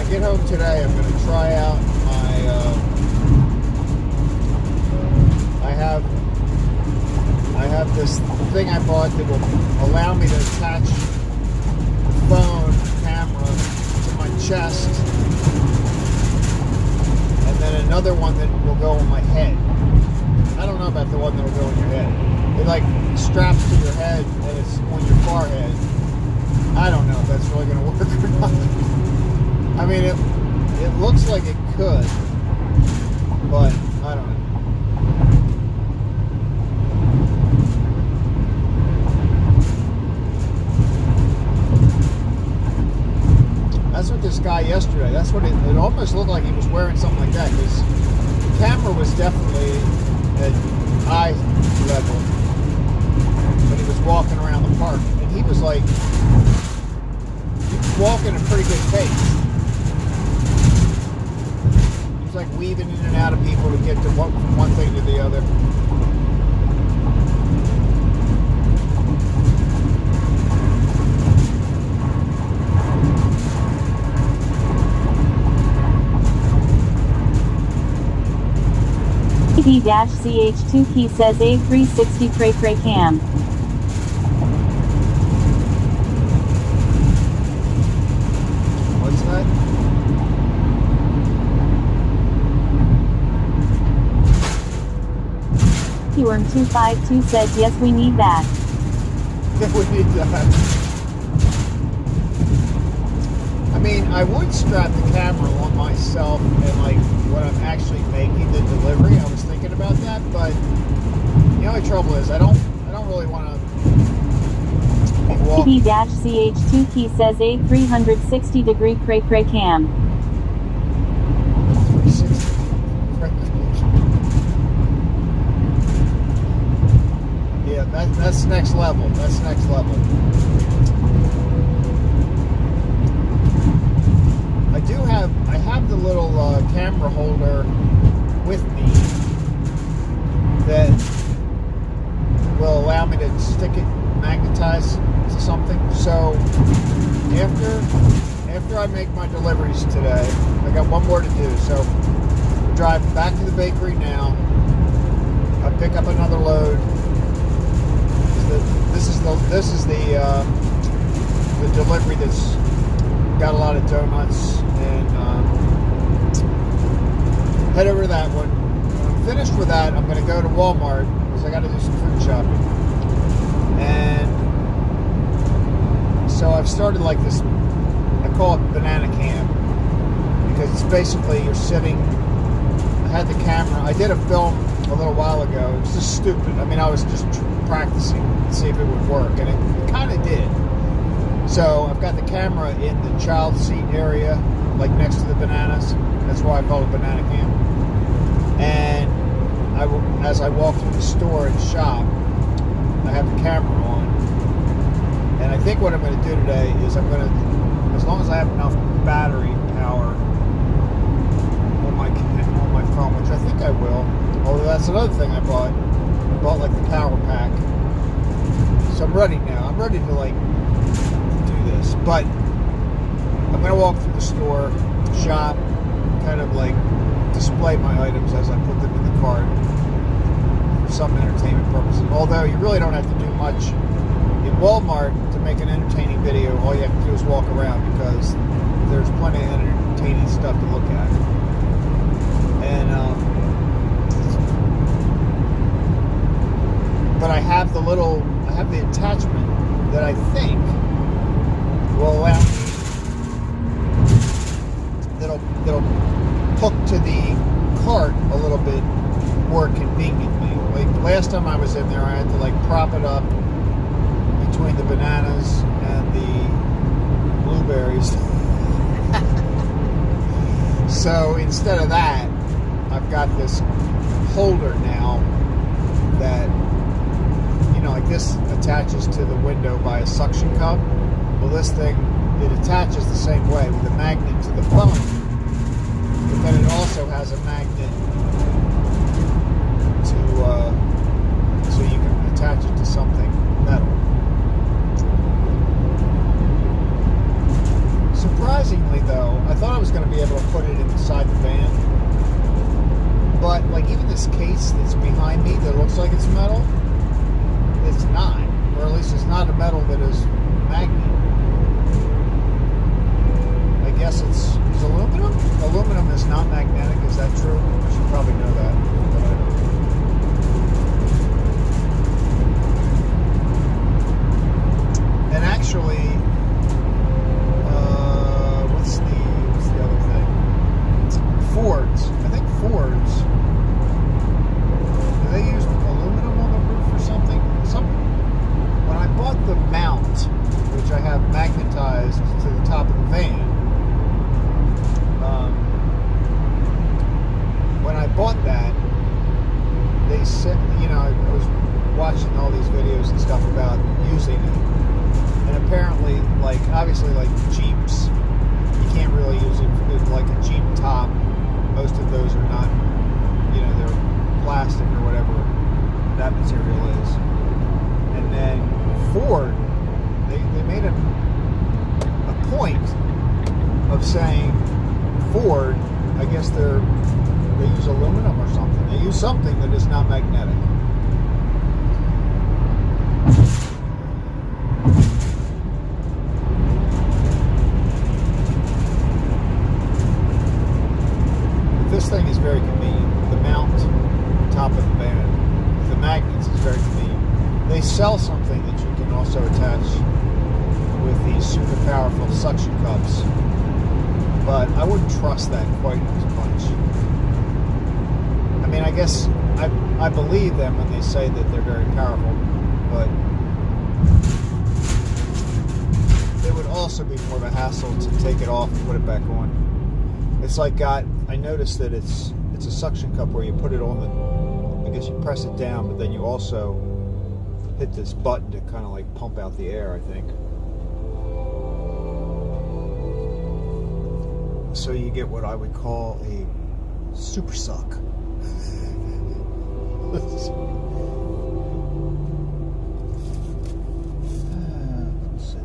A: Get home today, I'm going to try out my I have this thing I bought that will allow me to attach the phone camera to my chest, and then another one that will go on my head. I don't know about the one that will go on your head. It like straps to your head and it's on your forehead. I don't know if that's really going to work or not. I mean, it looks like it could, but I don't know. That's what this guy yesterday, that's what it almost looked like he was wearing something like that, because the camera was definitely at eye level when he was walking around the park, and he was like, he was walking at a pretty good pace. It's like weaving in and out of people to get to one thing to the other.
B: AV-CH2 key says A360 Craycray cam.
A: What's that?
B: Worm252 says yes, we need that.
A: We need that. I mean, I would strap the camera on myself and like when I'm actually making the delivery. I was thinking about that, but the only trouble is I don't really want to be walking.
B: AV-CH2 key says A360 degree Craycray cam.
A: 360. Yeah, that's next level. That's next level. I have the little camera holder with me that will allow me to stick it, magnetize to something. So after I make my deliveries today, I got one more to do. So I'm driving back to the bakery now. I pick up another load. This is the delivery that's got a lot of donuts, and head over to that one. When I'm finished with that, I'm going to go to Walmart because I got to do some food shopping. And so I've started like this, I call it banana cam, because it's basically you're sitting. I had the camera. I did a film a little while ago. It was just stupid. I mean, I was just practicing to see if it would work, and it kind of did. So I've got the camera in the child seat area, like next to the bananas. That's why I call it banana cam. And as I walk through the store and shop, I have the camera on. And I think what I'm going to do today is I'm going to, as long as I have enough battery power on my phone, which I think I will. Although that's another thing I bought. I bought like the power pack. So I'm ready now. I'm ready to like do this. But I'm going to walk through the store, shop, kind of like display my items as I put them in the cart for some entertainment purposes. Although you really don't have to do much in Walmart to make an entertaining video. All you have to do is walk around, because there's plenty of entertaining stuff to look at. And but I have the attachment that I think will allow me, that'll hook to the cart a little bit more conveniently. Like last time I was in there, I had to like prop it up between the bananas and the blueberries. So instead of that, I've got this holder now that, you know, like this attaches to the window by a suction cup. Well, this thing, it attaches the same way with a magnet to the phone, but then it also has a magnet to, so you can attach it to something metal. Surprisingly, though, I thought I was going to be able to put it inside the van, but like even this case that's behind me that looks like it's metal, it's not, or at least it's not a metal that is magnet. I guess it's aluminum. Aluminum is not magnetic. Is that true? I should probably know that, but I don't. And actually, what's the other thing? Fords. I think Fords. Do they use aluminum on the roof or something? When I bought the mount, which I have magnetized to the top of the van, when I bought that, they said, you know, I was watching all these videos and stuff about using it, and apparently, like, obviously, like Jeeps, you can't really use it with like a Jeep top. Most of those are not, you know, they're plastic or whatever that material is. And then Ford, they made a point of saying Ford, I guess they use aluminum or something. They use something that is not magnetic. This thing is very convenient. The mount on top of the van with the magnets is very convenient. They sell something that you can also attach with these super powerful suction cups, but I wouldn't trust that quite as much. I mean, I guess I believe them when they say that they're very powerful, but it would also be more of a hassle to take it off and put it back on. It's like I noticed that it's a suction cup where you put it on the, I guess you press it down, but then you also hit this button to kind of like pump out the air, I think. So you get what I would call a super suck.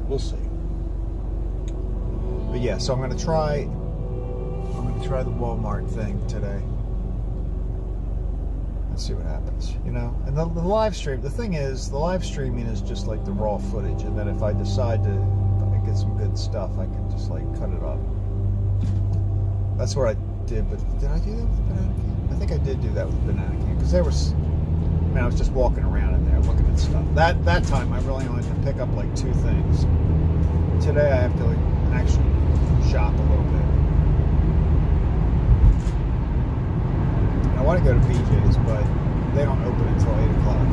A: We'll see. But yeah, so I'm gonna try the Walmart thing today and see what happens, you know. And the live stream, the thing is, the live streaming is just like the raw footage, and then if I decide to get some good stuff, I can just like cut it up. That's what I did. But did I do that with the banana can? I think I did do that with the banana can, because there was, I mean, I was just walking around in there looking at stuff. That time I really only had to pick up like 2 things. Today I have to like actually shop a little bit. I want to go to BJ's, but they don't open until 8 o'clock.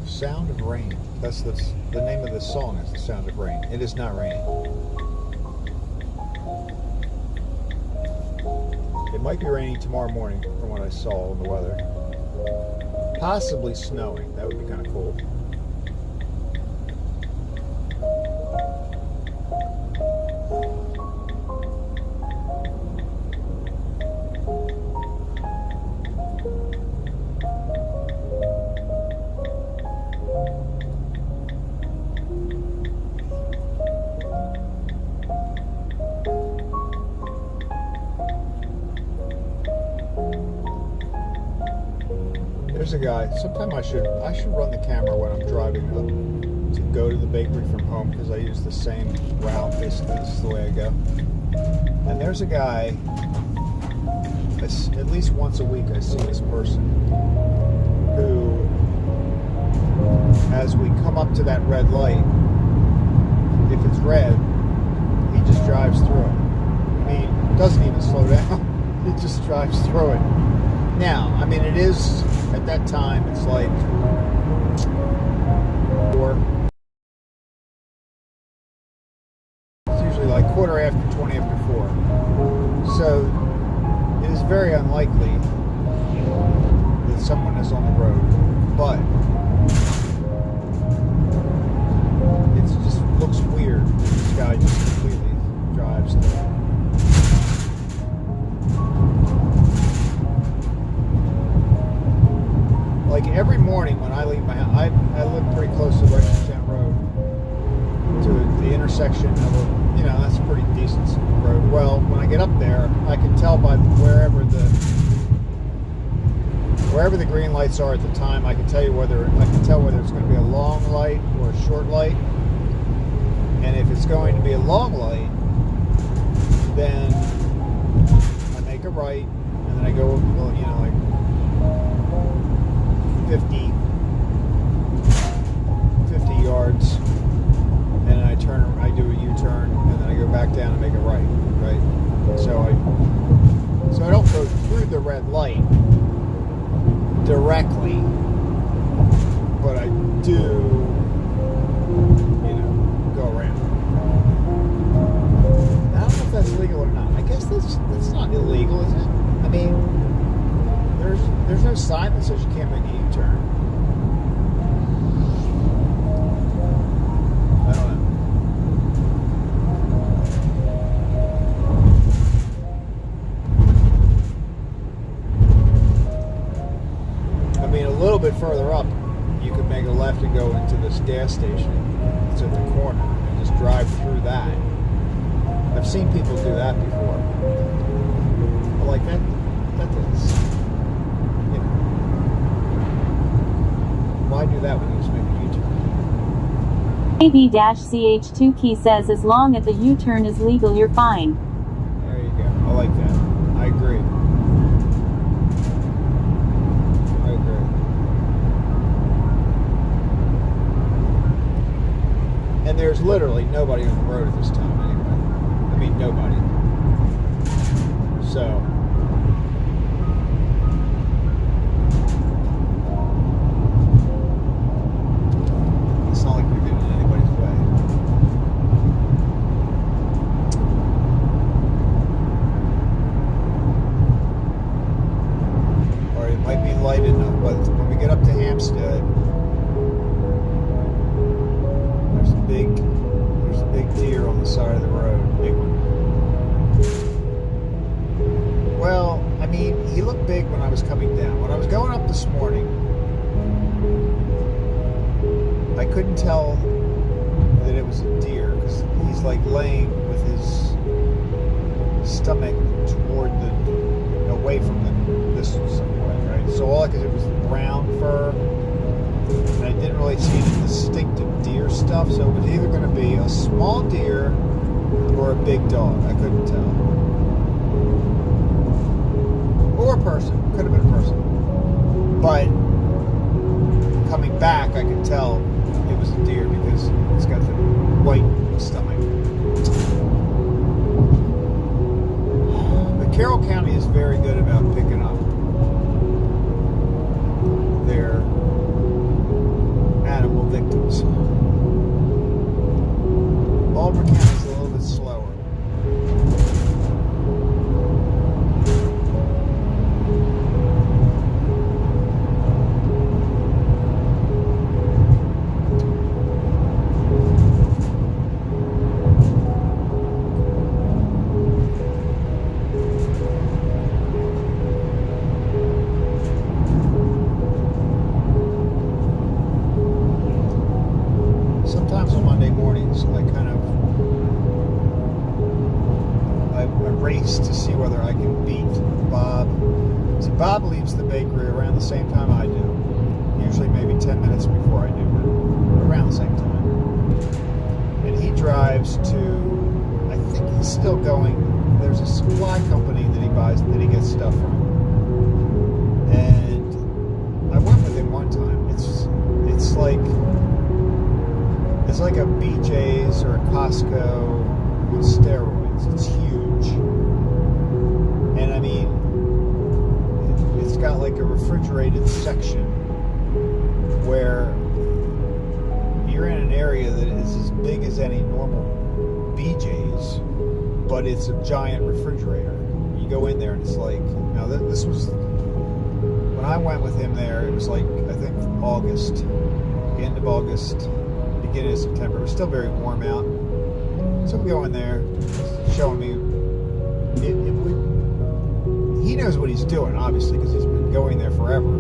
A: Sound of Rain. That's the name of this song is The Sound of Rain. It is not raining. It might be raining tomorrow morning from what I saw in the weather. Possibly snowing. That would be kind of cool. There's a guy. Sometime I should run the camera when I'm driving up to go to the bakery from home, because I use the same route. Basically, this is the way I go. And there's a guy. at least once a week I see this person who, as we come up to that red light, if it's red, he just drives through it. I mean, doesn't even slow down. He just drives through it. Now, I mean, it is, at that time, it's like 4. It's usually like 20 after 4. So, it is very unlikely that someone is on the road. But, it just looks weird that this guy just completely drives through it. Like every morning when I leave my house, I live pretty close to Reisterstown Road, to the intersection of a, that's a pretty decent road. Well, when I get up there, I can tell by wherever the green lights are at the time. I can tell whether it's going to be a long light or a short light. And if it's going to be a long light, then I make a right, and then I go, like 50 yards, and I do a U-turn, and then I go back down and make a right. So I don't go through the red light directly, but I do, go around. I don't know if that's legal or not. I guess that's not illegal, is it? I mean, there's no sign that says you can't make a U-turn. I don't know. I mean, a little bit further up, you could make a left and go into this gas station. It's at the corner, and just drive through that. I've seen people do that before. But like that is, why do that when you just make a U-turn?
B: AB-CH2 key says as long as the U-turn is legal, you're fine.
A: There you go. I like that. I agree. And there's literally nobody on the road at this time anyway. I mean, nobody. So, it's not like we're getting in anybody's way. Or it might be light enough, but when we get up to Hampstead, there's a big deer on the side of the road, big one. Well, I mean, he looked big when I was coming down. When I was going up this morning, I couldn't tell that it was a deer because he's like laying with his stomach toward away from this way, right? So all I could do was the brown fur. And I didn't really see any distinctive deer stuff, so it was either going to be a small deer or a big dog. I couldn't tell. Or a person. Could have been a person. But coming back, I could tell it was a deer because it's got the white stomach. But Carroll County is very good about picking up their animal victims. Baltimore County is a little bit slower. Sometimes on Monday mornings, I race to see whether I can beat Bob. See, Bob leaves the bakery around the same time I do. Usually maybe 10 minutes before I do, but around the same time. And he drives to, I think he's still going, there's a supply company that he buys that he gets stuff from. And I went with him one time. It's like a BJ's or a Costco with steroids. It's huge. And I mean, it's got like a refrigerated section where you're in an area that is as big as any normal BJ's, but it's a giant refrigerator. You go in there and it's like, now this was, when I went with him there, it was like, I think August, the end of August, beginning of September. It was still very warm out. So we go in there, showing me, he knows what he's doing, obviously, because he's been going there forever.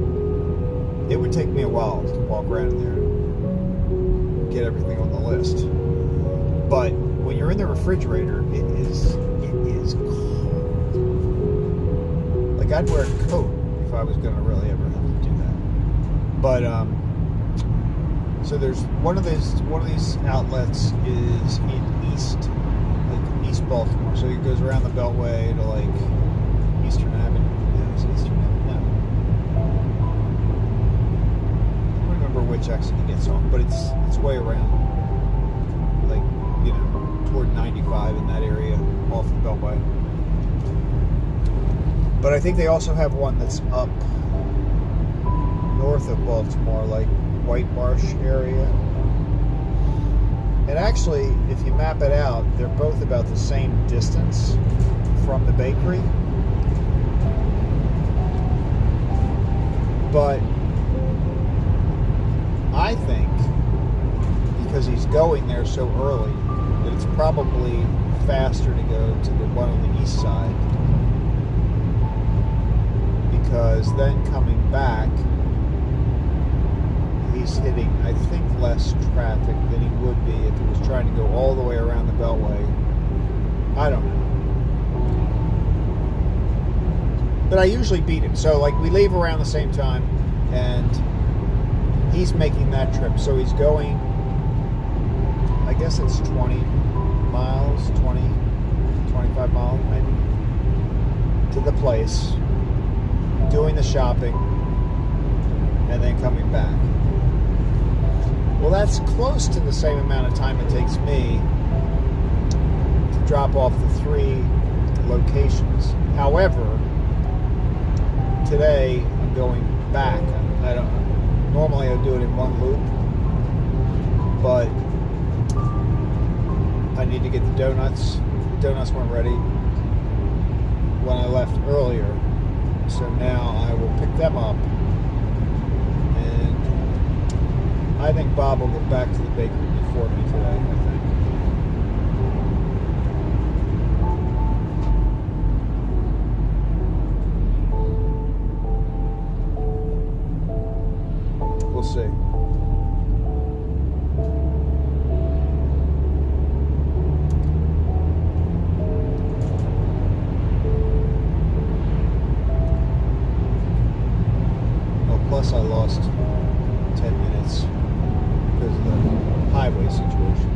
A: It would take me a while to walk around in there and get everything on the list. But when you're in the refrigerator, it is cold. Like, I'd wear a coat if I was going to really ever have to do that. But so there's one of these outlets is in East Baltimore. So it goes around the Beltway to like Eastern Avenue. Yeah, it's Eastern Avenue. No. I don't remember which exit it gets on, but it's way around, like, you know, toward 95 in that area off the Beltway. But I think they also have one that's up north of Baltimore, like White Marsh area. And actually, if you map it out, they're both about the same distance from the bakery. But I think, because he's going there so early, that it's probably faster to go to the one on the east side. Because then coming back, he's hitting, I think, less traffic than he would be if he was trying to go all the way around the Beltway. I don't know. But I usually beat him. So, like, we leave around the same time, and he's making that trip. So he's going, I guess it's 20 miles, 25 miles maybe, to the place, doing the shopping, and then coming back. Well, that's close to the same amount of time it takes me to drop off the 3 locations. However, today I'm going back. Normally I would do it in one loop, but I need to get the donuts. The donuts weren't ready when I left earlier, so now I will pick them up. I think Bob will get back to the bakery before me today, I think. We'll see. Oh, plus I lost 10 minutes. Because of the highway situation.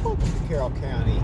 A: Welcome to Carroll County.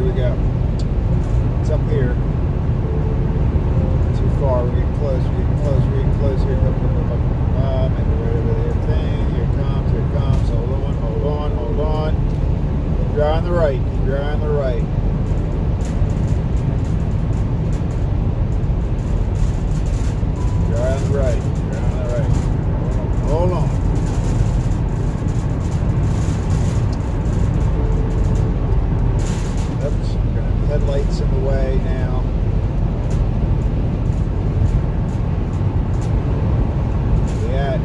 A: we go. It's up here. Too far. We're getting close. We're getting close. We're getting close here. Maybe right over there. Thing. Here it comes. Here it comes. Hold on. Hold on. Hold on. Dry on the right. Dry on the right. Dry on the right. Dry on the right. Hold on. Oops. Headlights in the way now. Yeah.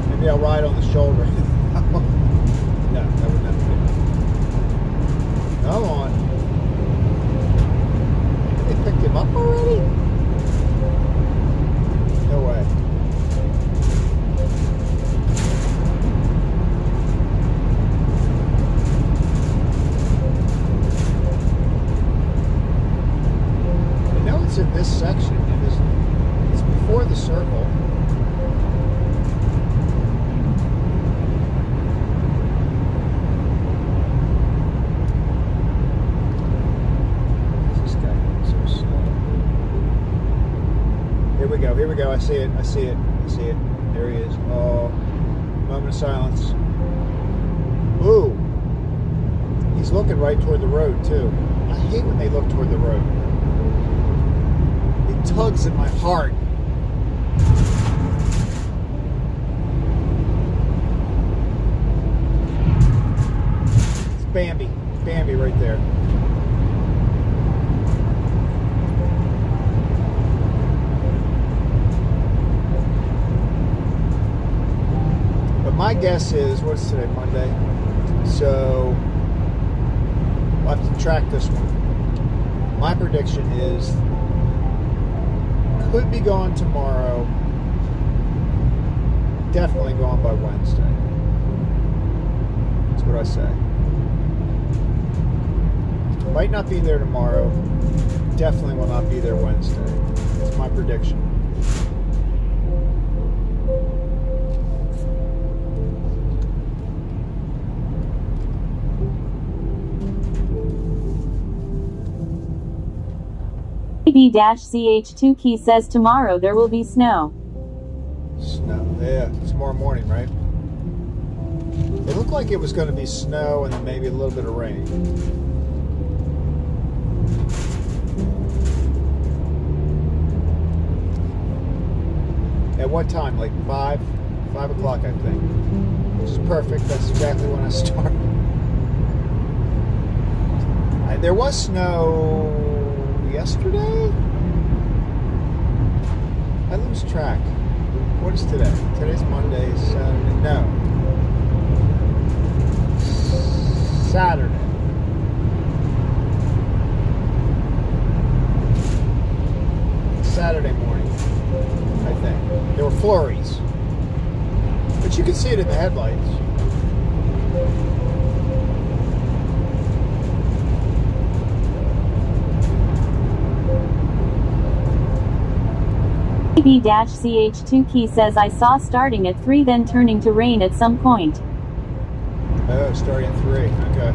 A: Maybe I'll ride on the shoulder. No, that would not be good. Come on. They picked him up already? No way. I know it's in this section. It's before the circle. Here we go. I see it. I see it. I see it. There he is. Oh, moment of silence. Ooh. He's looking right toward the road, too. I hate when they look toward the road. It tugs at my heart. It's Bambi. Bambi right there. My guess is, what's today, Monday? So, we'll have to track this one. My prediction is, could be gone tomorrow, definitely gone by Wednesday. That's what I say. Might not be there tomorrow, definitely will not be there Wednesday. That's my prediction.
B: B-CH2 key says tomorrow there will be snow.
A: Snow, yeah, tomorrow morning, right? It looked like it was going to be snow and then maybe a little bit of rain. At what time? Like 5 o'clock, I think. Which is perfect. That's exactly when I start. There was snow yesterday? I lose track. What is today? Today's Monday, Saturday. No. Saturday. Saturday morning, I think. There were flurries. But you can see it in the headlights.
B: B-CH2 key says I saw starting at 3 then turning to rain at some point.
A: Oh, starting at 3. Okay.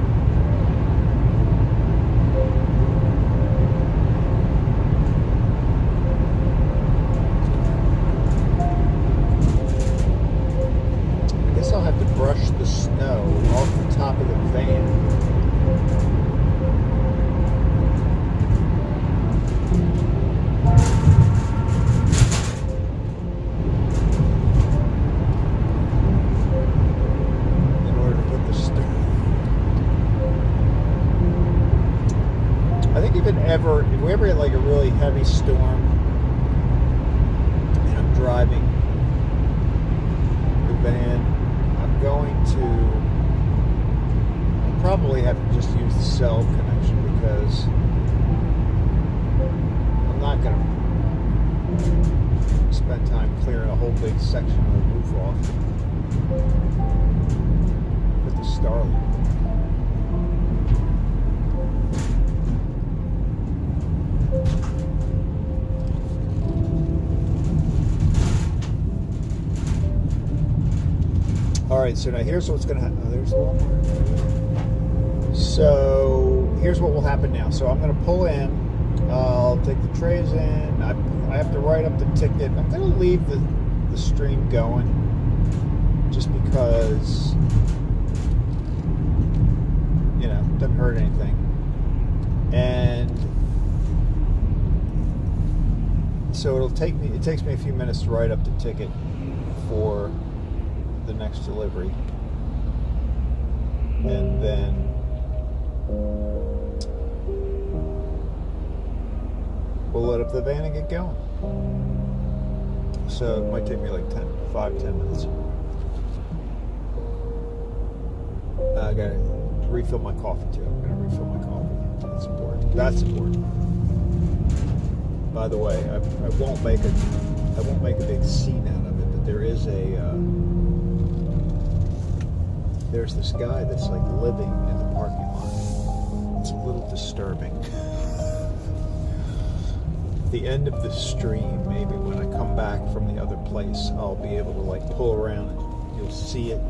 A: I guess I'll have to brush the snow off the top of the van. If we ever get like a really heavy storm and I'm driving the van, I'm going to probably have to just use the cell connection because I'm not going to spend time clearing a whole big section of the roof off with the Starlink. All right. right, so now here's what's going to happen. Oh, there's Walmart. So here's what will happen now. So I'm going to pull in. I'll take the trays in. I have to write up the ticket. I'm going to leave the stream going just because, you know, it doesn't hurt anything. And so it takes me a few minutes to write up the ticket for the next delivery. And then we'll load up the van and get going. So it might take me like 5-10 minutes. I gotta refill my coffee too. I'm gonna refill my coffee. That's important. That's important. By the way, I won't make a big scene out of it, but there's this guy that's like living in the parking lot. It's a little disturbing. At the end of the stream, maybe when I come back from the other place, I'll be able to like pull around and you'll see it.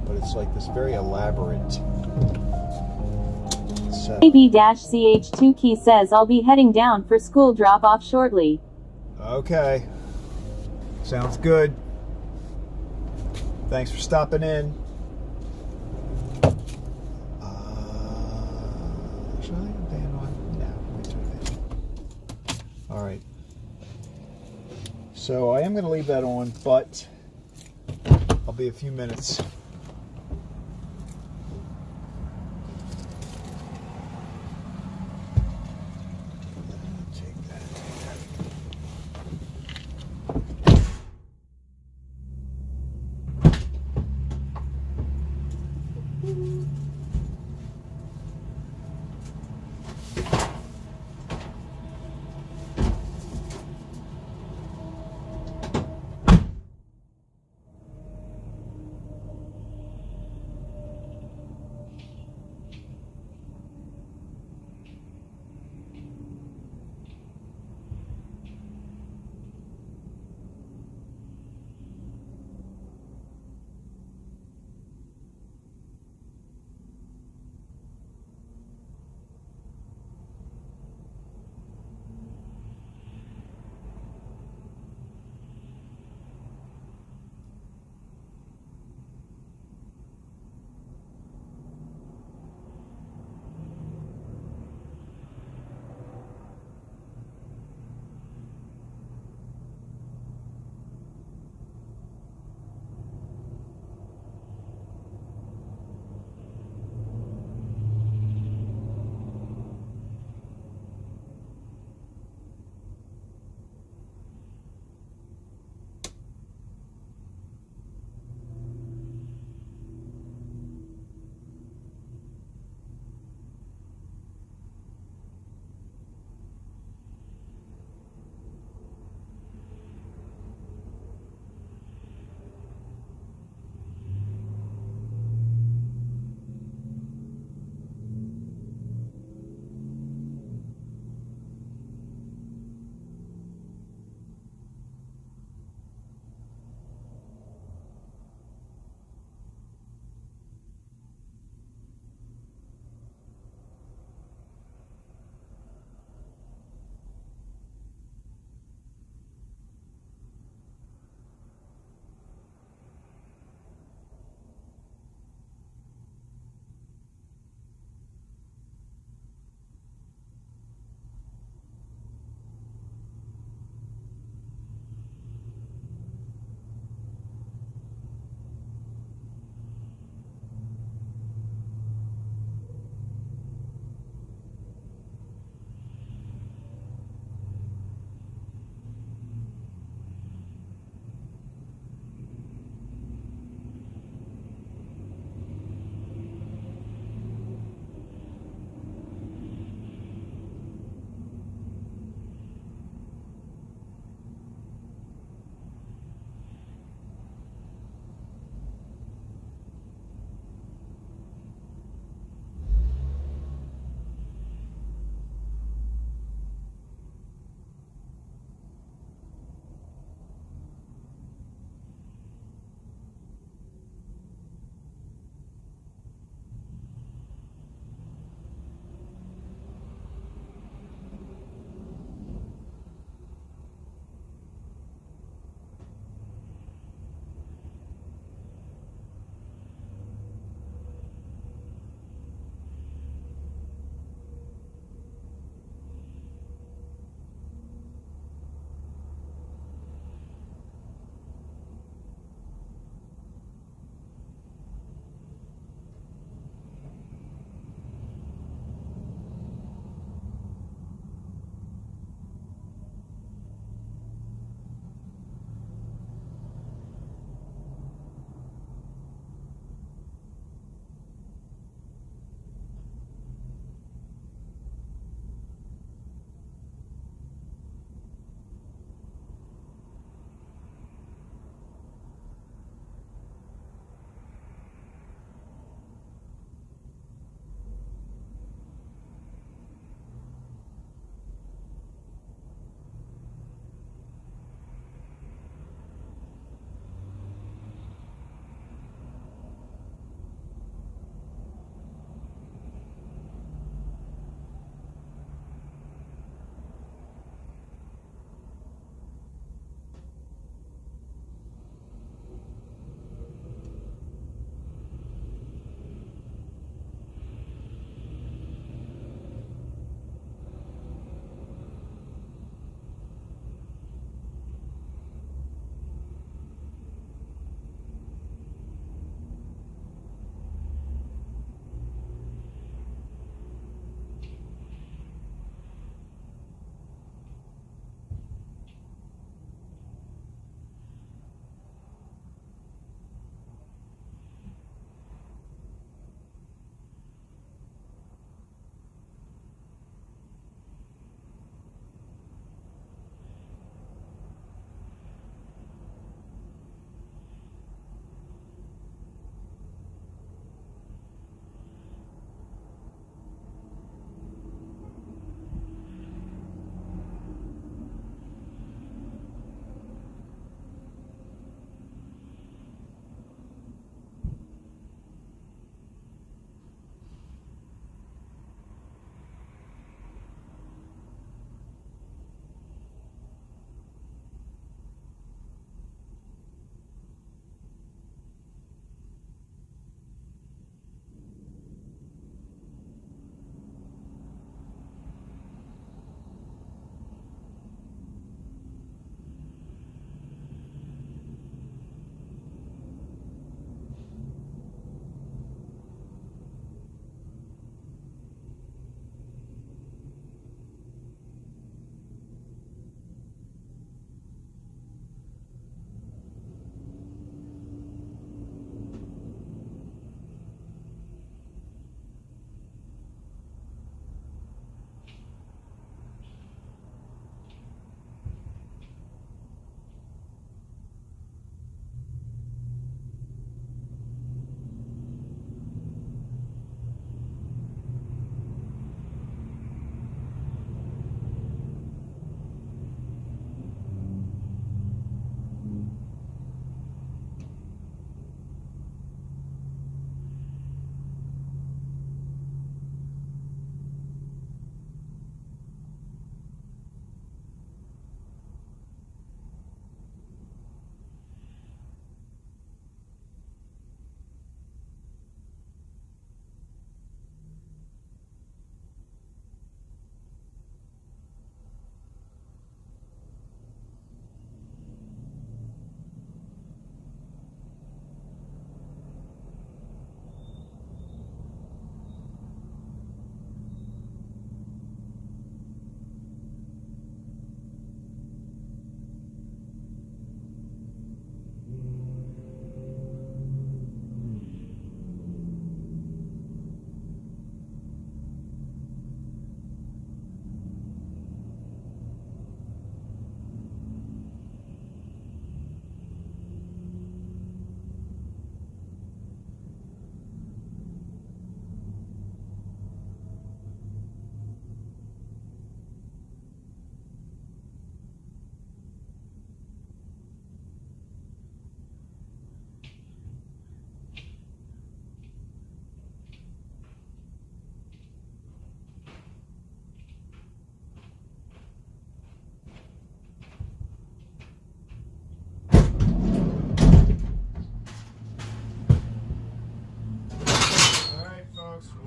A: But it's like this very elaborate setup.
B: AB-CH2 key says I'll be heading down for school drop-off shortly.
A: Okay. Sounds good. Thanks for stopping in. Should I leave the van on? No, we turn it in. All right. So I am going to leave that on, but I'll be a few minutes.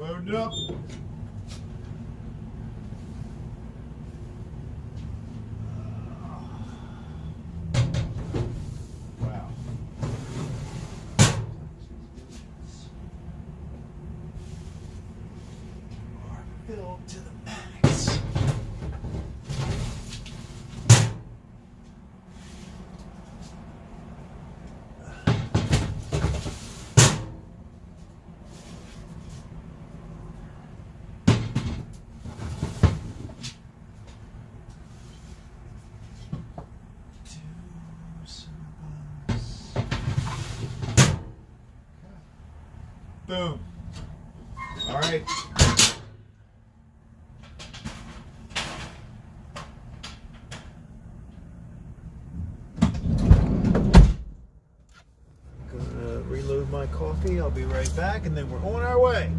A: Load it up. Wow. Filled to the max. Boom. All right. Gonna reload my coffee. I'll be right back, and then we're on our way.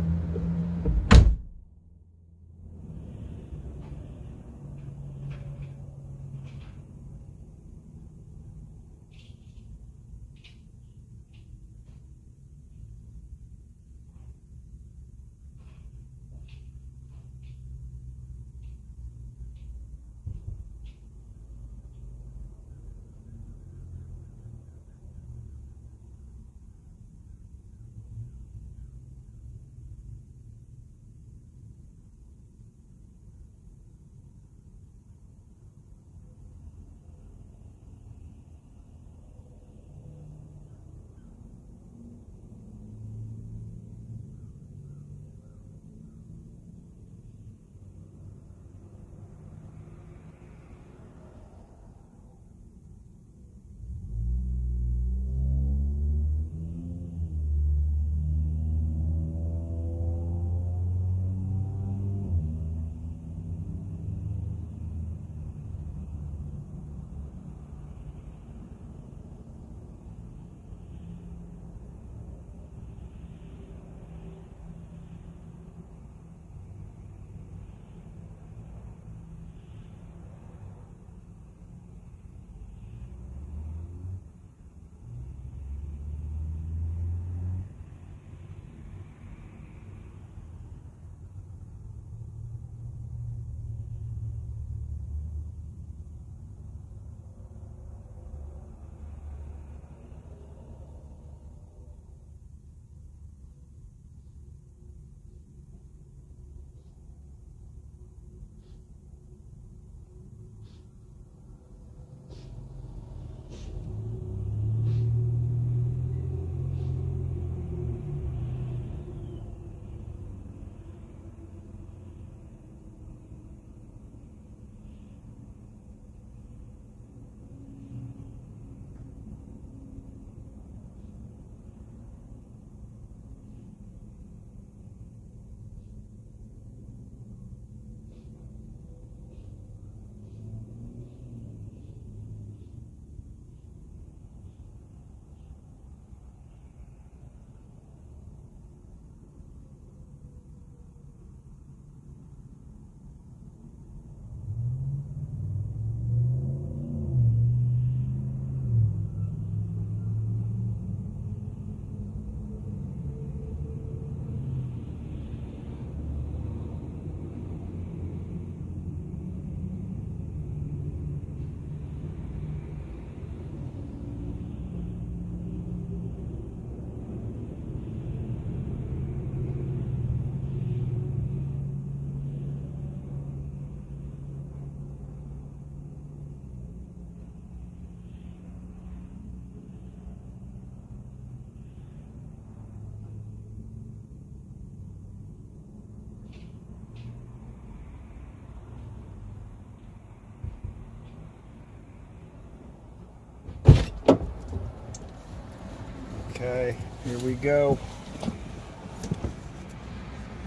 A: Okay, here we go.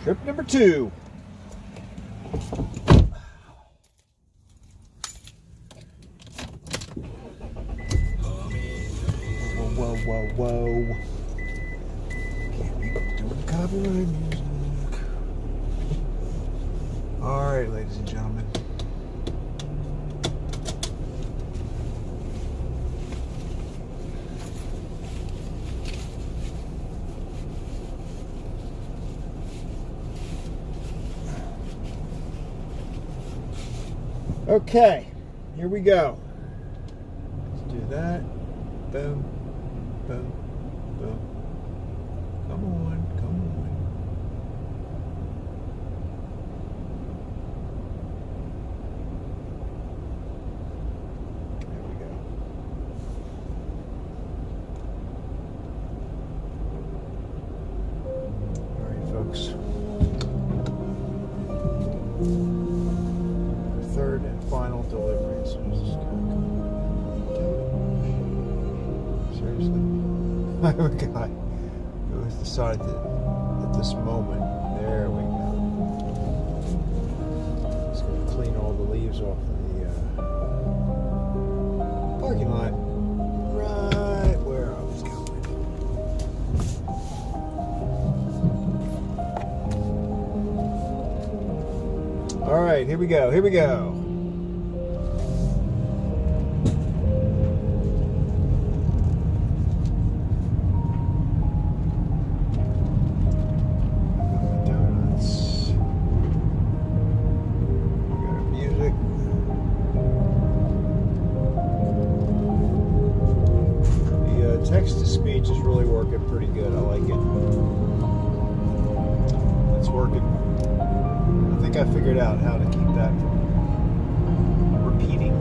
A: Trip number 2. Whoa, whoa, whoa. Can't be doing copyright music. Alright, ladies and gentlemen. Okay, here we go. Let's do that. Boom, boom, boom. Come on, come on. There we go. All right, folks. Third and final delivery. So this is seriously, I have a guy who has decided that at this moment, there we go. Just gonna clean all the leaves off of the parking lot, right where I was going. All right, here we go. Here we go. Text-to-speech is really working pretty good. I like it. It's working. I think I figured out how to keep that from repeating.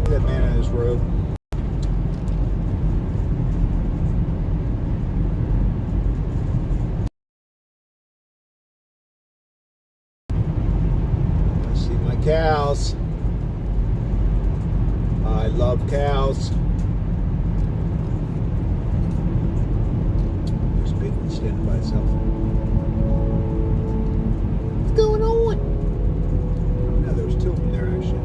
A: That man on his robe. I see my cows. I love cows. There's a big one standing by itself. What's going on? Now there's two of them there actually.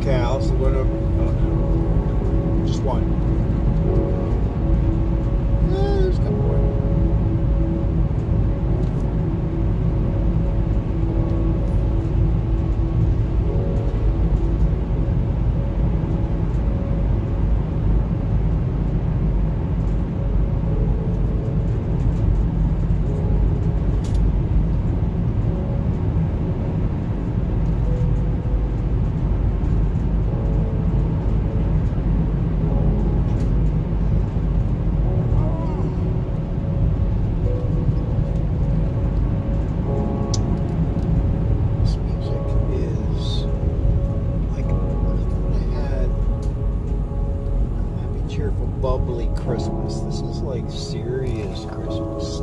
A: Cows that went over. Oh no, just one. There's a couple more. Bubbly Christmas. This is like serious Christmas.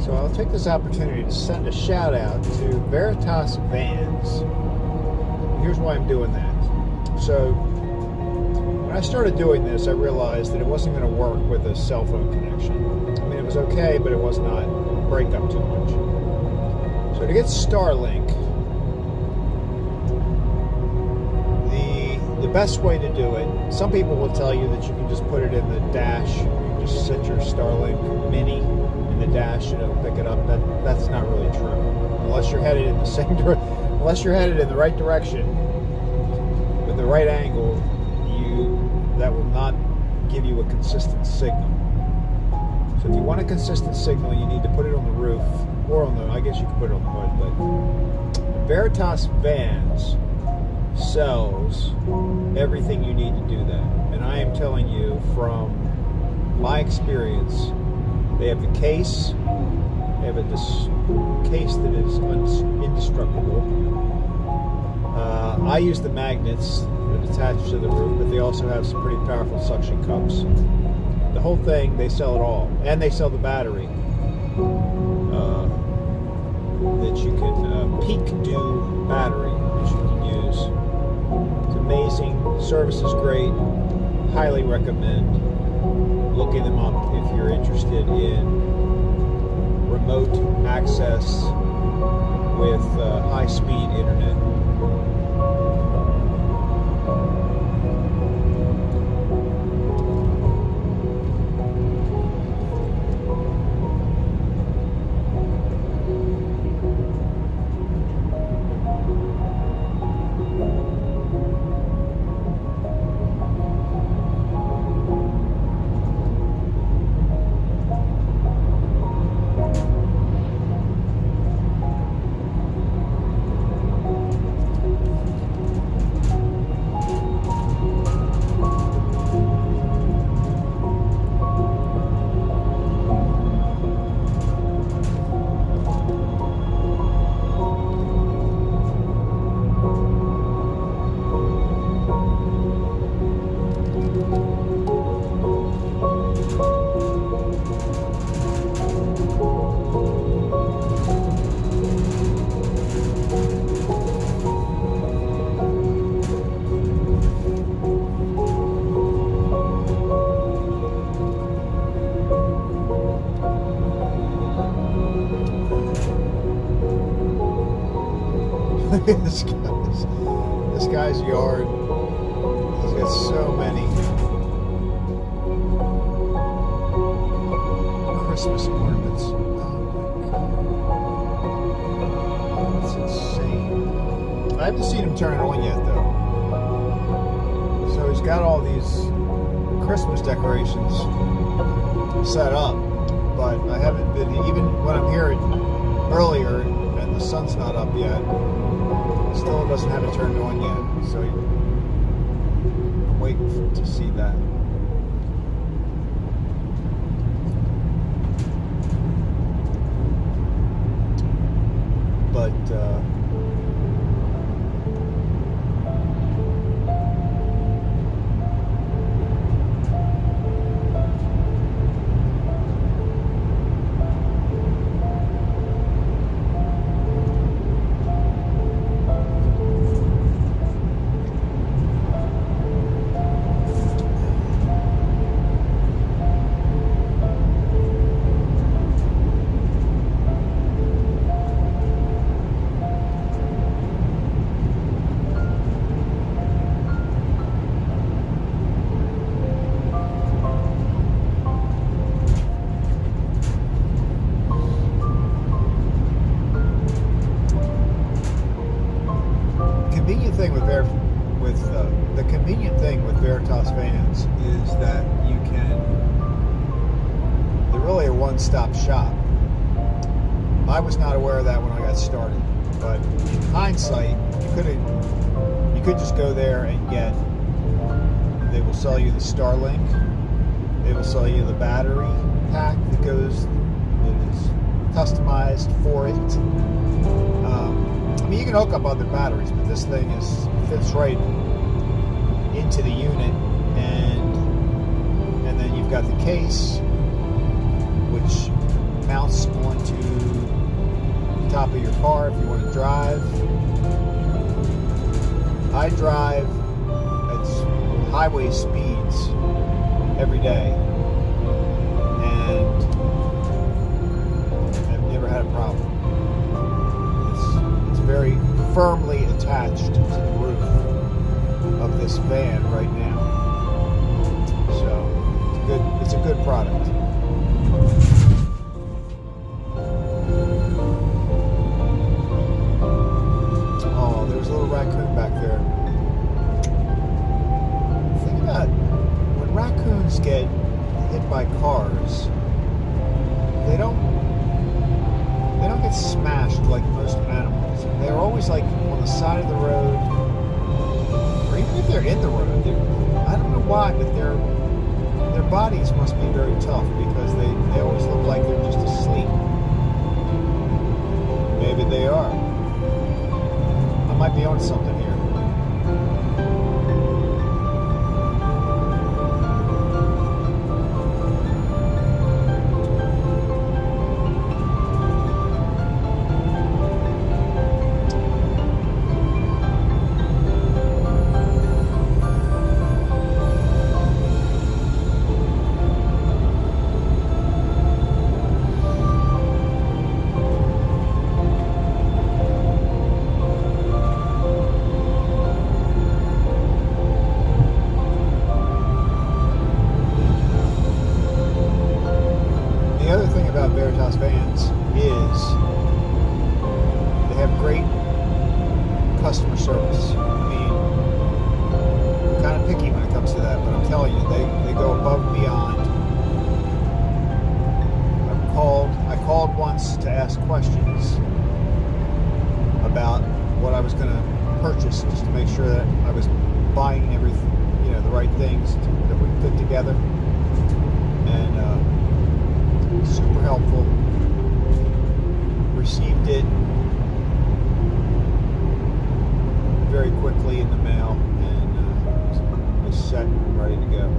A: So I'll take this opportunity to send a shout out to Veritas Vans. Here's why I'm doing that. So when I started doing this, I realized that it wasn't going to work with a cell phone connection. I mean, it was okay, but it was not break up too much. So to get Starlink, the best way to do it, some people will tell you that you can just put it in the dash. You can just set your Starlink Mini in the dash and it'll pick it up. That's not really true. Unless you're headed in the same unless you're headed in the right direction with the right angle, that will not give you a consistent signal. So if you want a consistent signal, you need to put it on the roof, or on the, I guess you can put it on the hood, but Veritas Vans sells everything you need to do that. And I am telling you from my experience, they have the case, they have a case that is indestructible. I use the magnets that attach to the roof, but they also have some pretty powerful suction cups. The whole thing, they sell it all. And they sell the battery that you can, peak dew battery that you can use. It's amazing. Service is great. Highly recommend looking them up if you're interested in remote access with high-speed internet. This guy's yard. He's got so many Christmas ornaments. Oh my god. That's insane. I haven't seen him turn it on yet though. So he's got all these Christmas decorations set up, but I haven't been, even when I'm here earlier and the sun's not up yet, still doesn't have it turned on yet, so I'm waiting to see that. But the convenient thing with Veritas Vans is that they're really a one-stop shop. I was not aware of that when I got started, but in hindsight, you could just go there and they will sell you the Starlink, they will sell you the battery pack that is customized for it. I mean, you can hook up other batteries, but this thing fits right into the unit, and then you've got the case, which mounts onto top of your car if you want to drive. I drive at highway speeds every day, and I've never had a problem. It's very firmly attached to the roof of this van right now, so it's a good product. Oh, there's a little raccoon back there. Think about when raccoons get hit by cars, they don't get smashed like most animals. They're always like on the side of the road, or even if they're in the road. I don't know why, but their bodies must be very tough because they always look like they're just asleep. Maybe they are. I might be on something here. Vans is they have great customer service. I mean, I'm kind of picky when it comes to that, but I'm telling you, they go above and beyond. I called once to ask questions about what I was going to purchase, just to make sure that I was buying everything, the right things that would fit together, and super helpful. Received it very quickly in the mail, and was set and ready to go.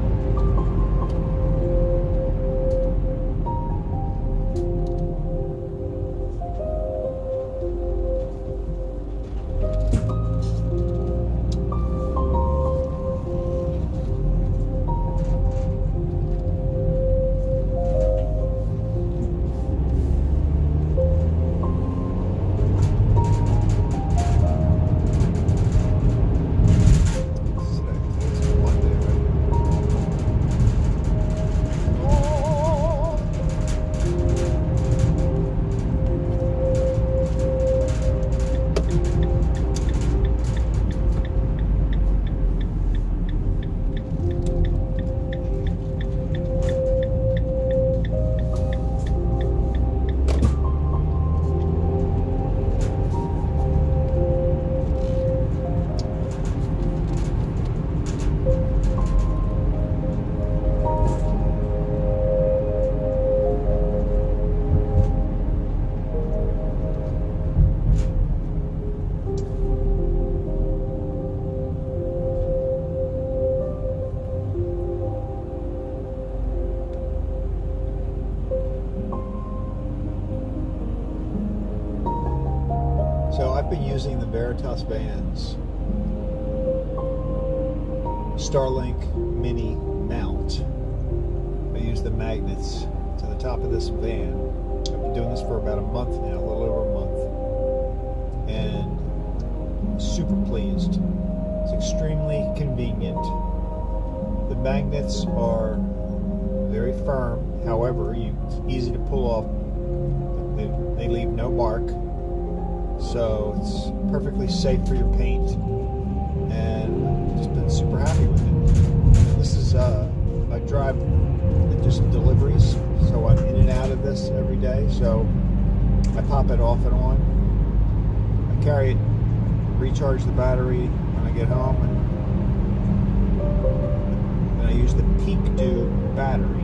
A: So I've been using the Veritas Vans Starlink Mini mount. I use the magnets to the top of this van. I've been doing this for about a month now, a little over a month, and super pleased. It's extremely convenient. The magnets are very firm, however, it's easy to pull off. They leave no mark. So it's perfectly safe for your paint, and I've just been super happy with it. This is I drive just deliveries, so I'm in and out of this every day. So I pop it off and on. I carry it, recharge the battery when I get home, and I use the Peak Dew battery.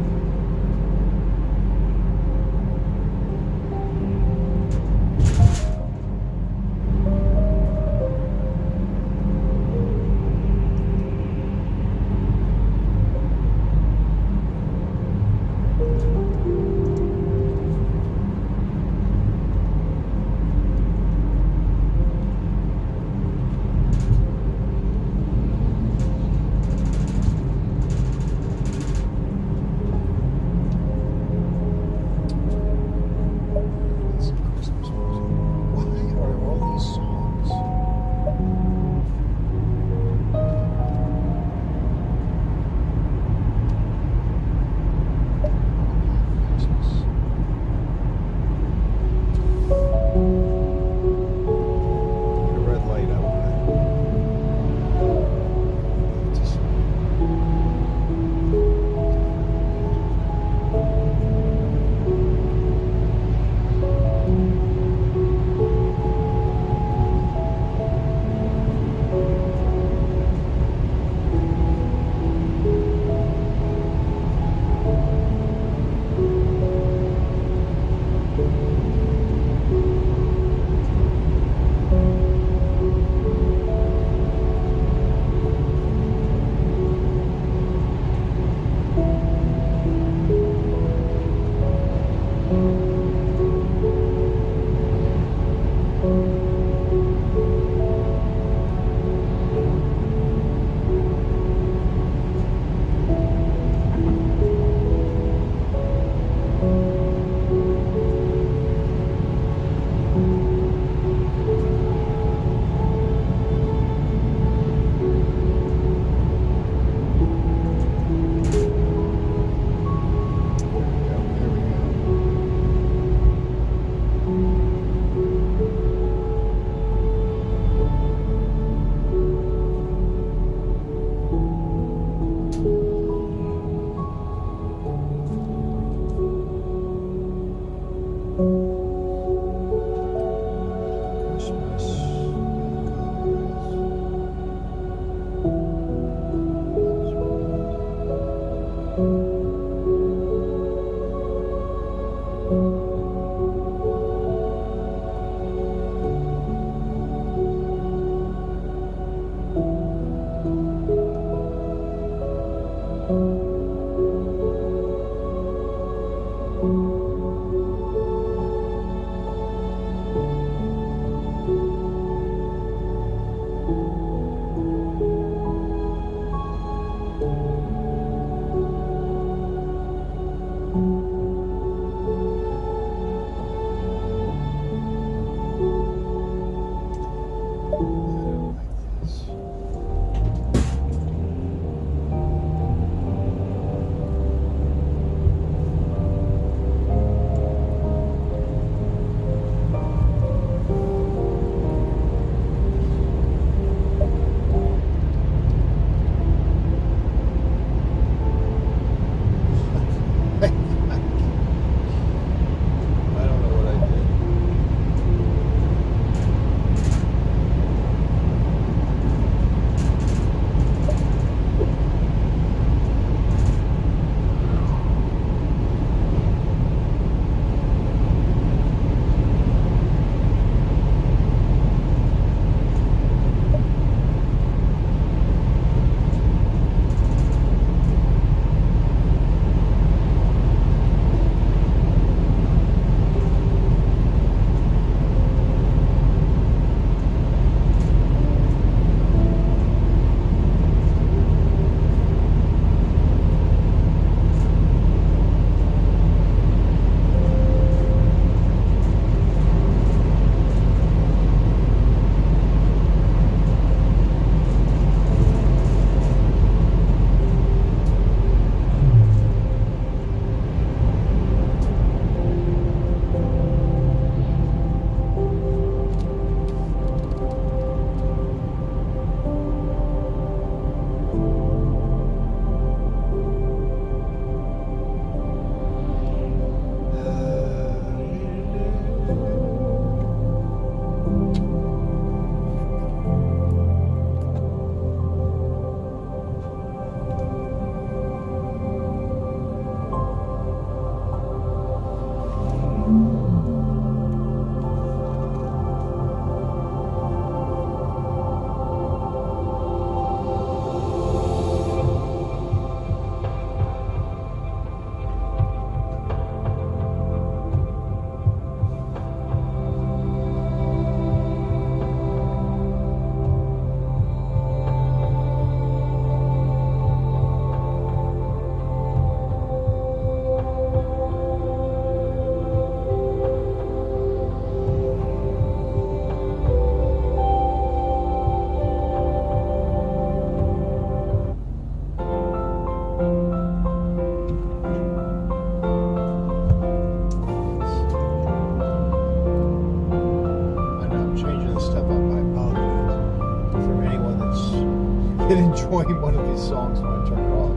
A: been enjoying one of these songs when I turn it off.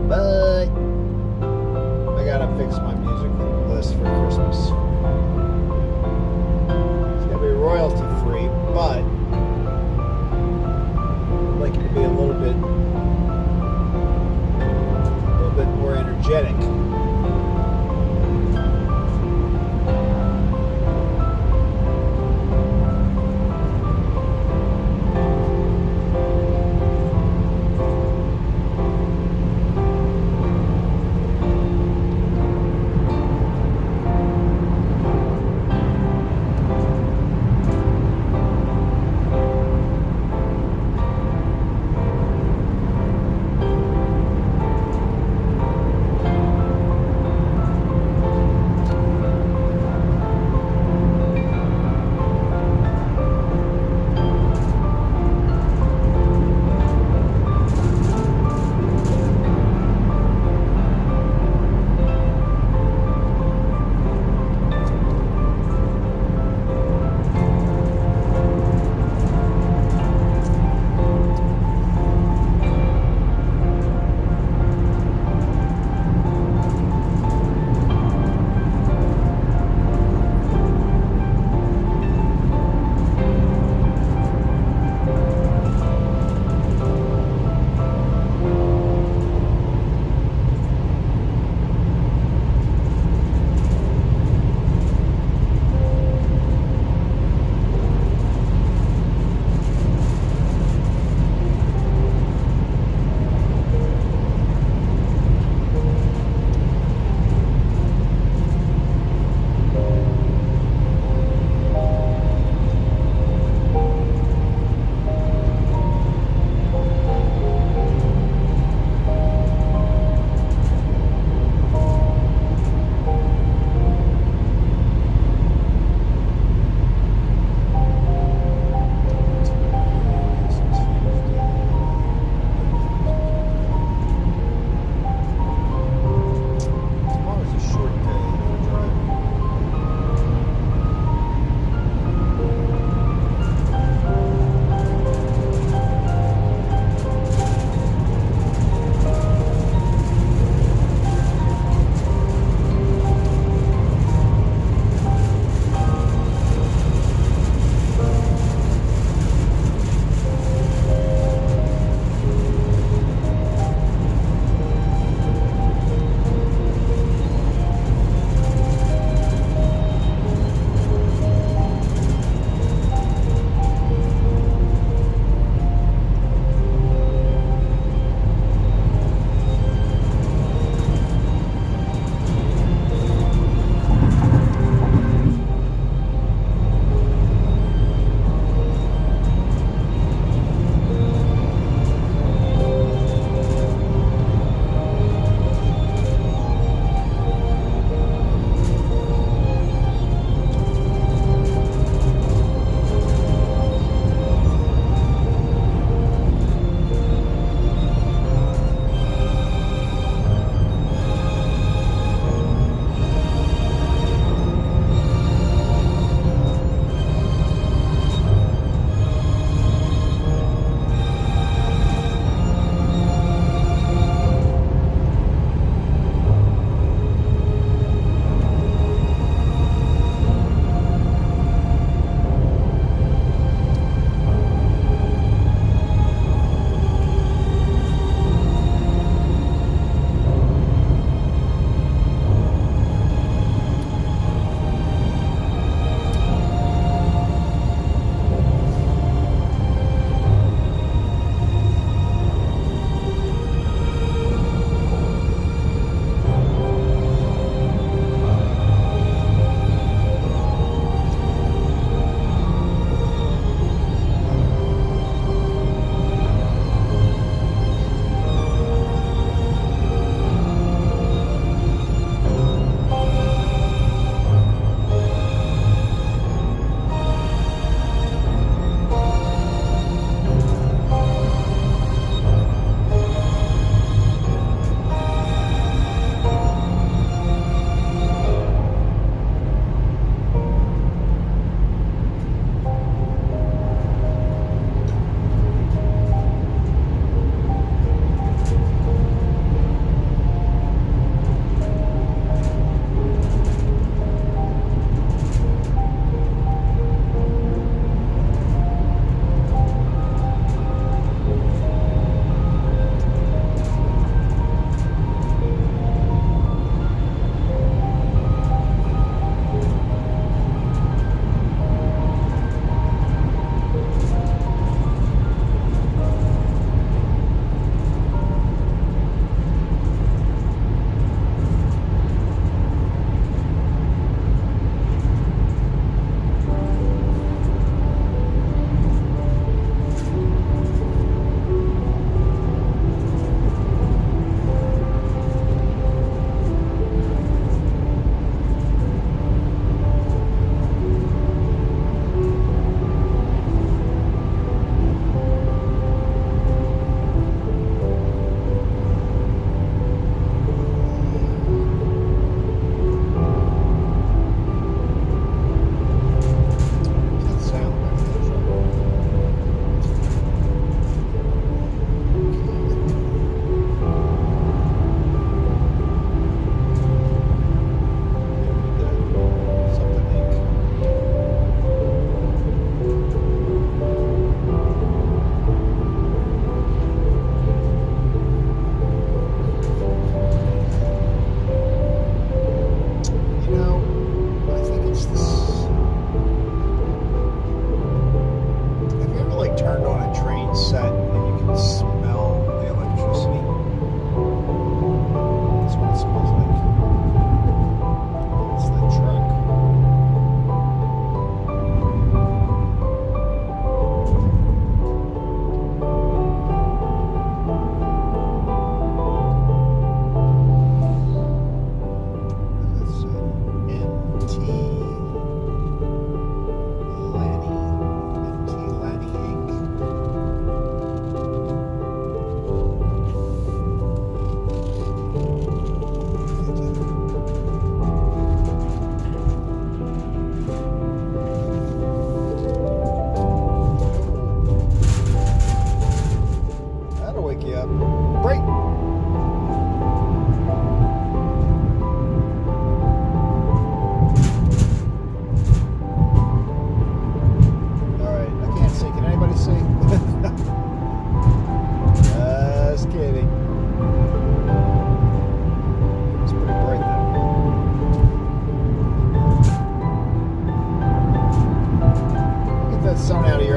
A: But I gotta fix my music list for Christmas. It's gonna be royalty free, but I'd like it to be a little bit more energetic.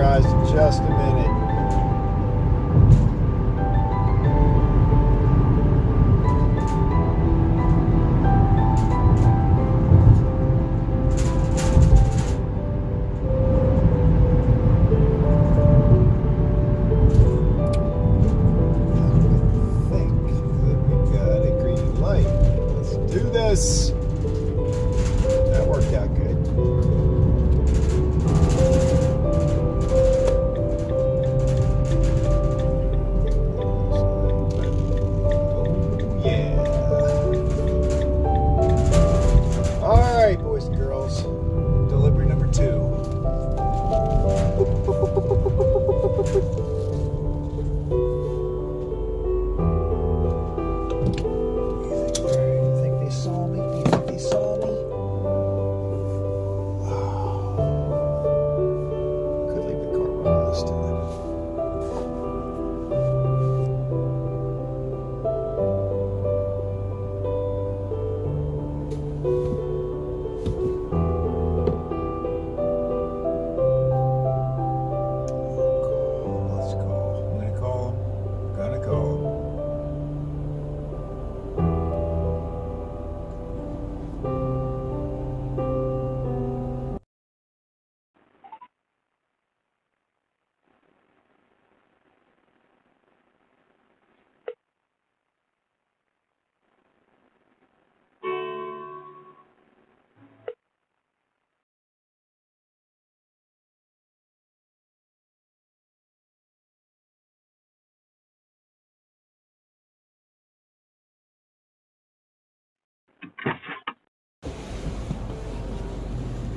A: guys in just a minute. That worked out good. Oh, yeah. All right, boys and girls. Delivery number 2.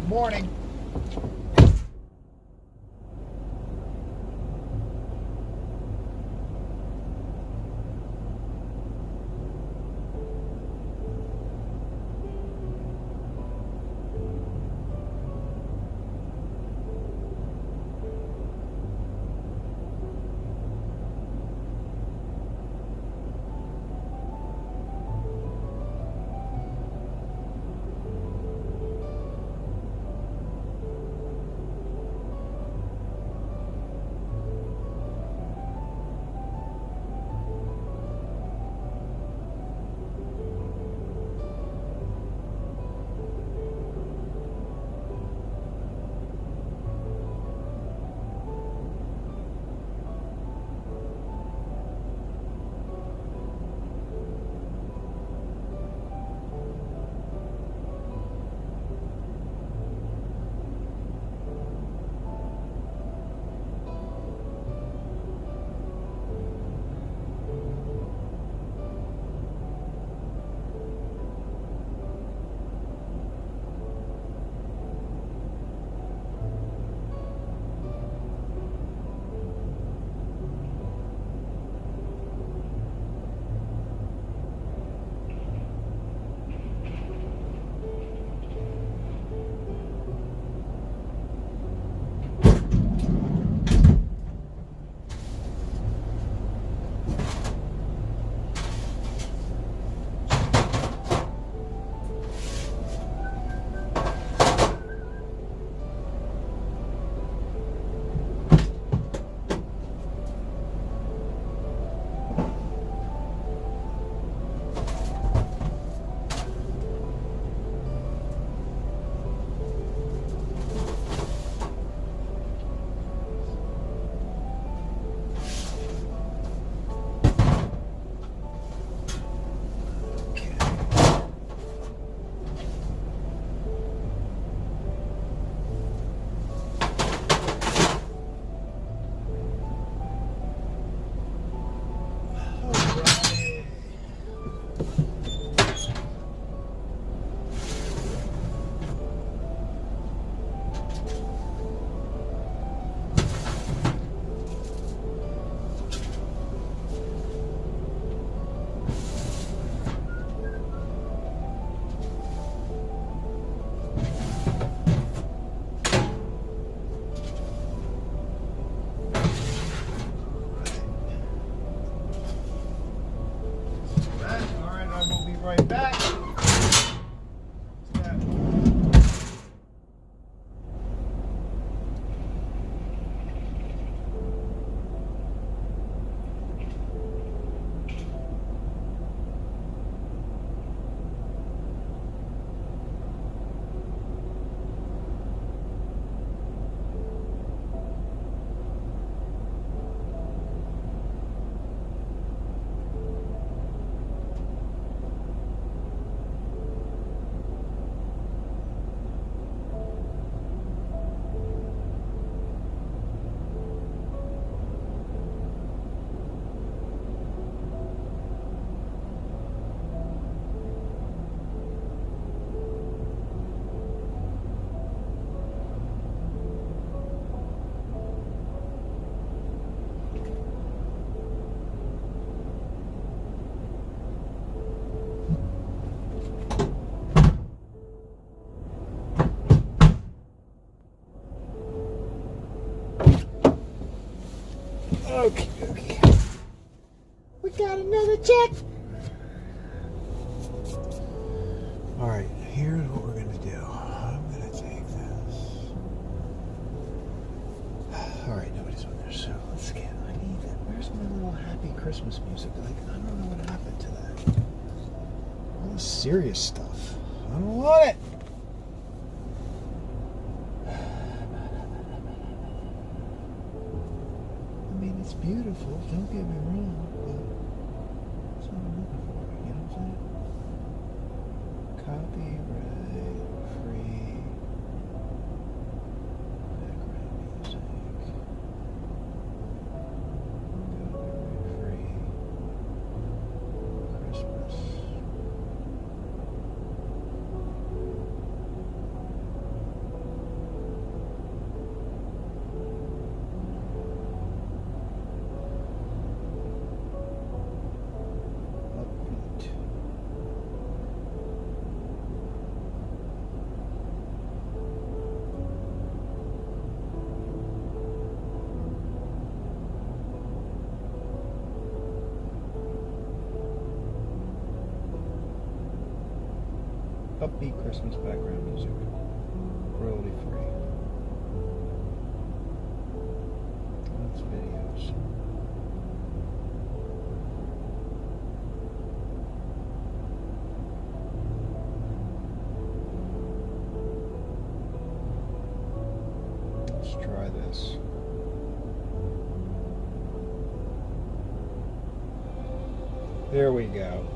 A: Good morning. Okay, okay. We got another check. All right, here's what we're gonna do. I'm gonna take this. All right, nobody's on there, so let's get. I need that. Where's my little happy Christmas music? Like, I don't know what happened to that. All this serious stuff. I don't want it. I mean, it's beautiful. Don't get me wrong, but that's what I'm looking for. You know what I'm saying? Copyright free background music. Copyright free Christmas. Upbeat. Upbeat Christmas background music. Royalty free. That's videos. Let's try this. There we go.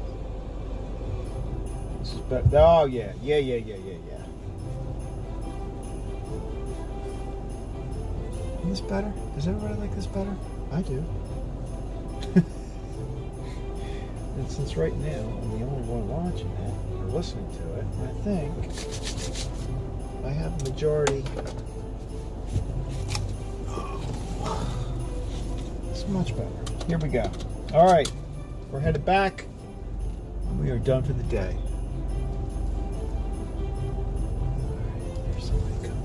A: This is better. Oh yeah. Yeah. Is this better? Does everybody like this better? I do. And since right now I'm the only one watching it or listening to it, I think I have the majority. It's much better. Here we go. All right, we're headed back, and we are done for the day. All right, there's somebody coming.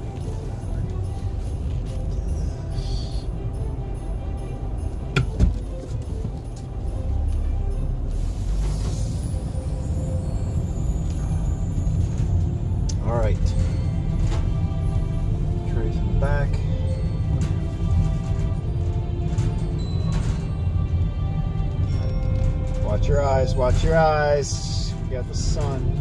A: All right. Trays in the back. Watch your eyes, watch your eyes. We got the sun.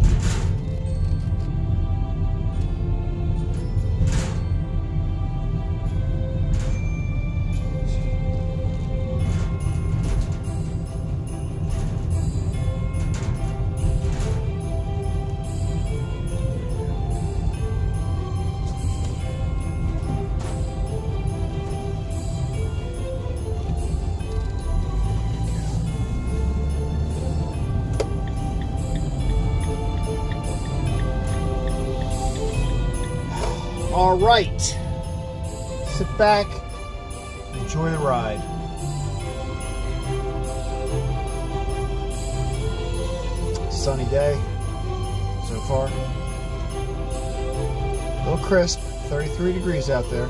A: All right, sit back, enjoy the ride. Sunny day so far. A little crisp, 33 degrees out there.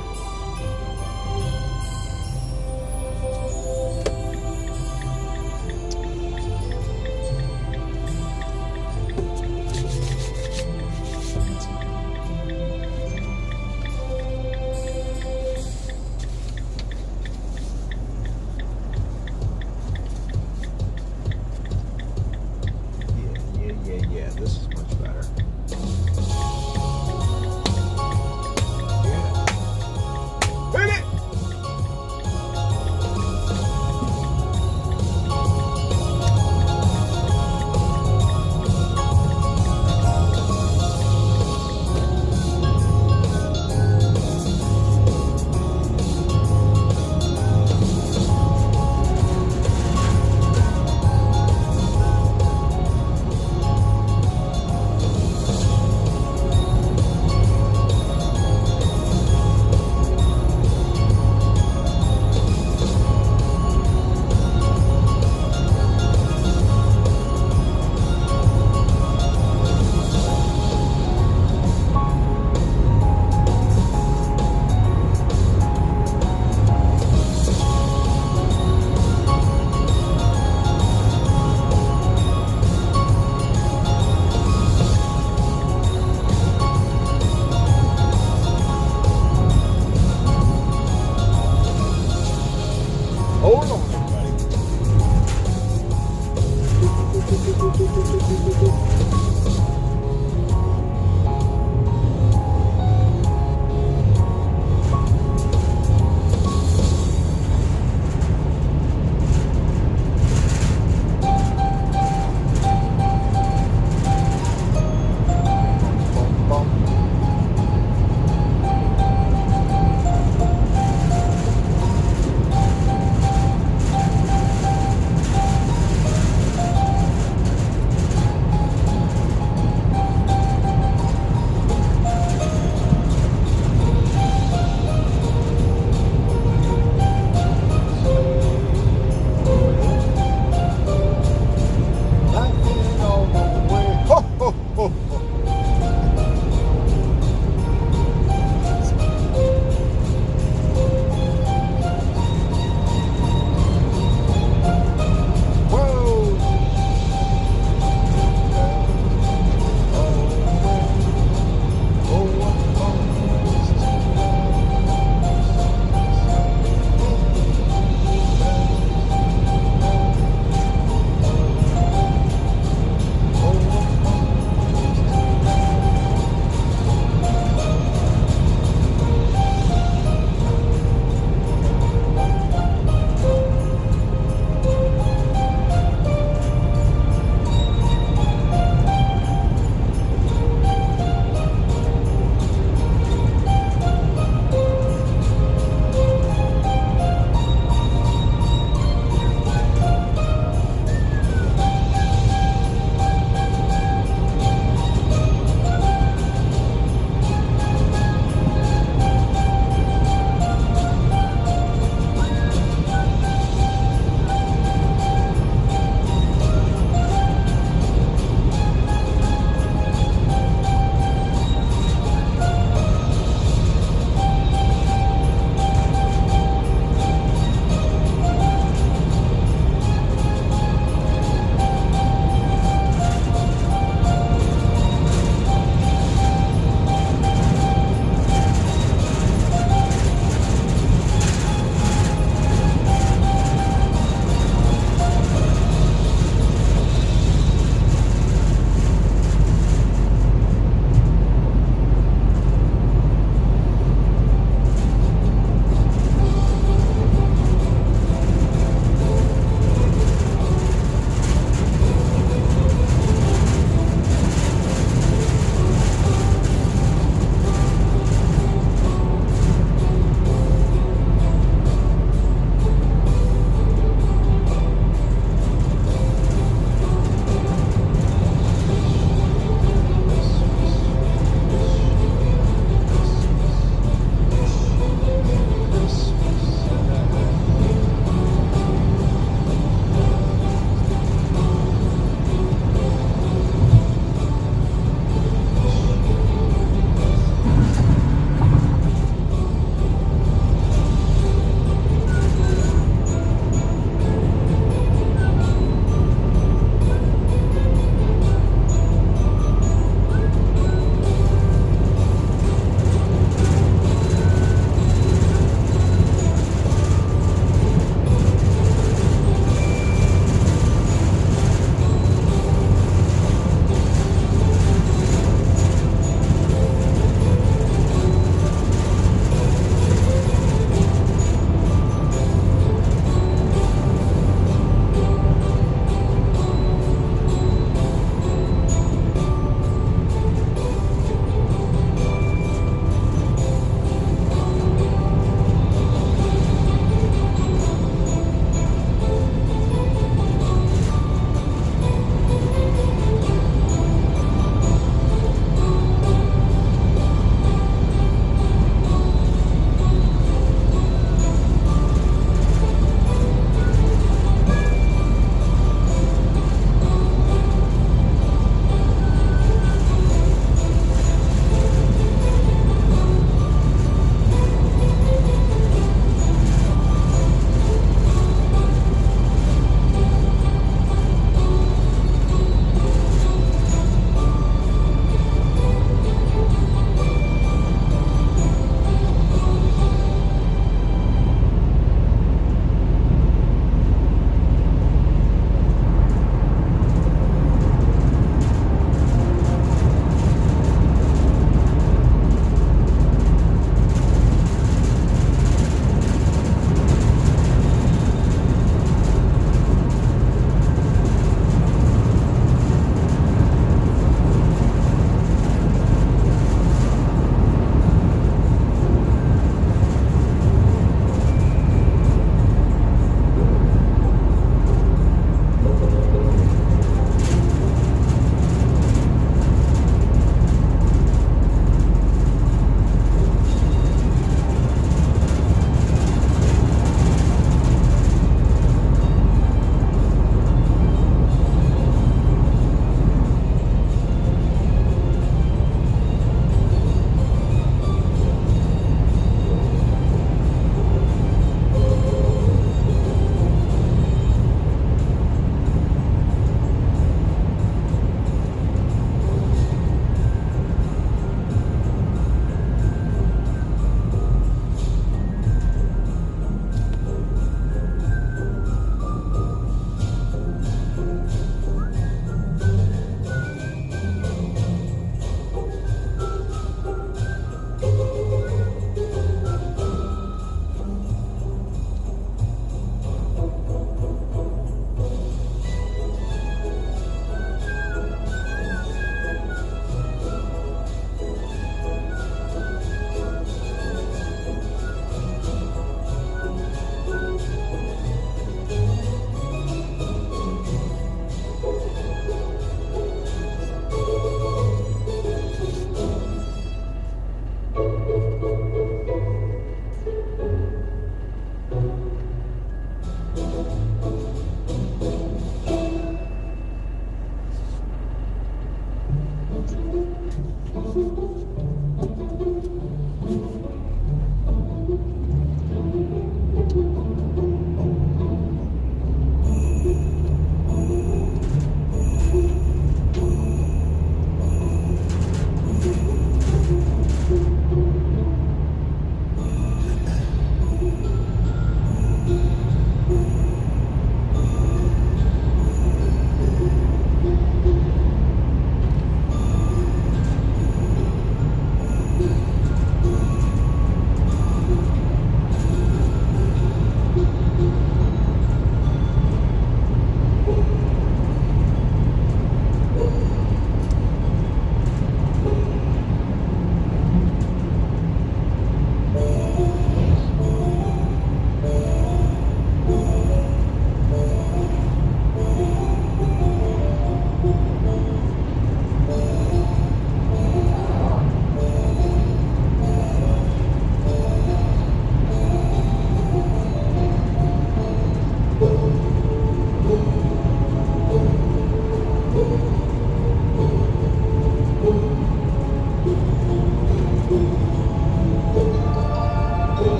A: Yeah, this is much better. Yeah.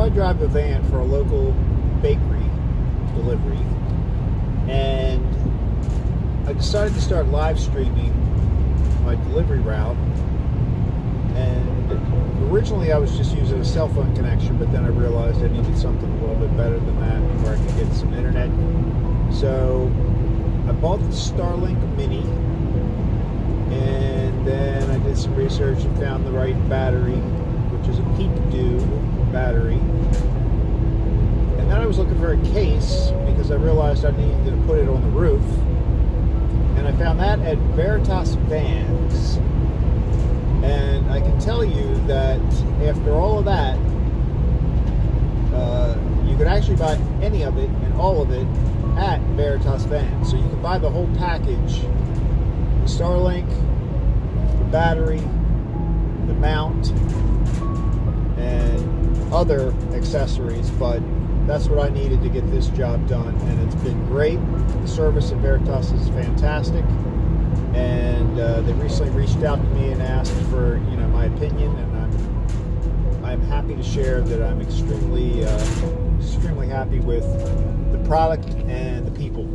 A: I drive a van for a local bakery delivery, and I decided to start live streaming my delivery route. And originally I was just using a cell phone connection, but then I realized I needed something a little bit better than that where I could get some internet. So I bought the Starlink Mini, and then I did some research and found the right battery, which is a Peak Dew battery. And then I was looking for a case because I realized I needed to put it on the roof. And I found that at Veritas Vans. And I can tell you that after all of that, you could actually buy any of it and all of it at Veritas Vans. So you can buy the whole package: the Starlink, the battery, the mount, and other accessories. But that's what I needed to get this job done, and it's been great. The service at Veritas is fantastic. And they recently reached out to me and asked for, my opinion, and I'm happy to share that I'm extremely happy with the product and the people.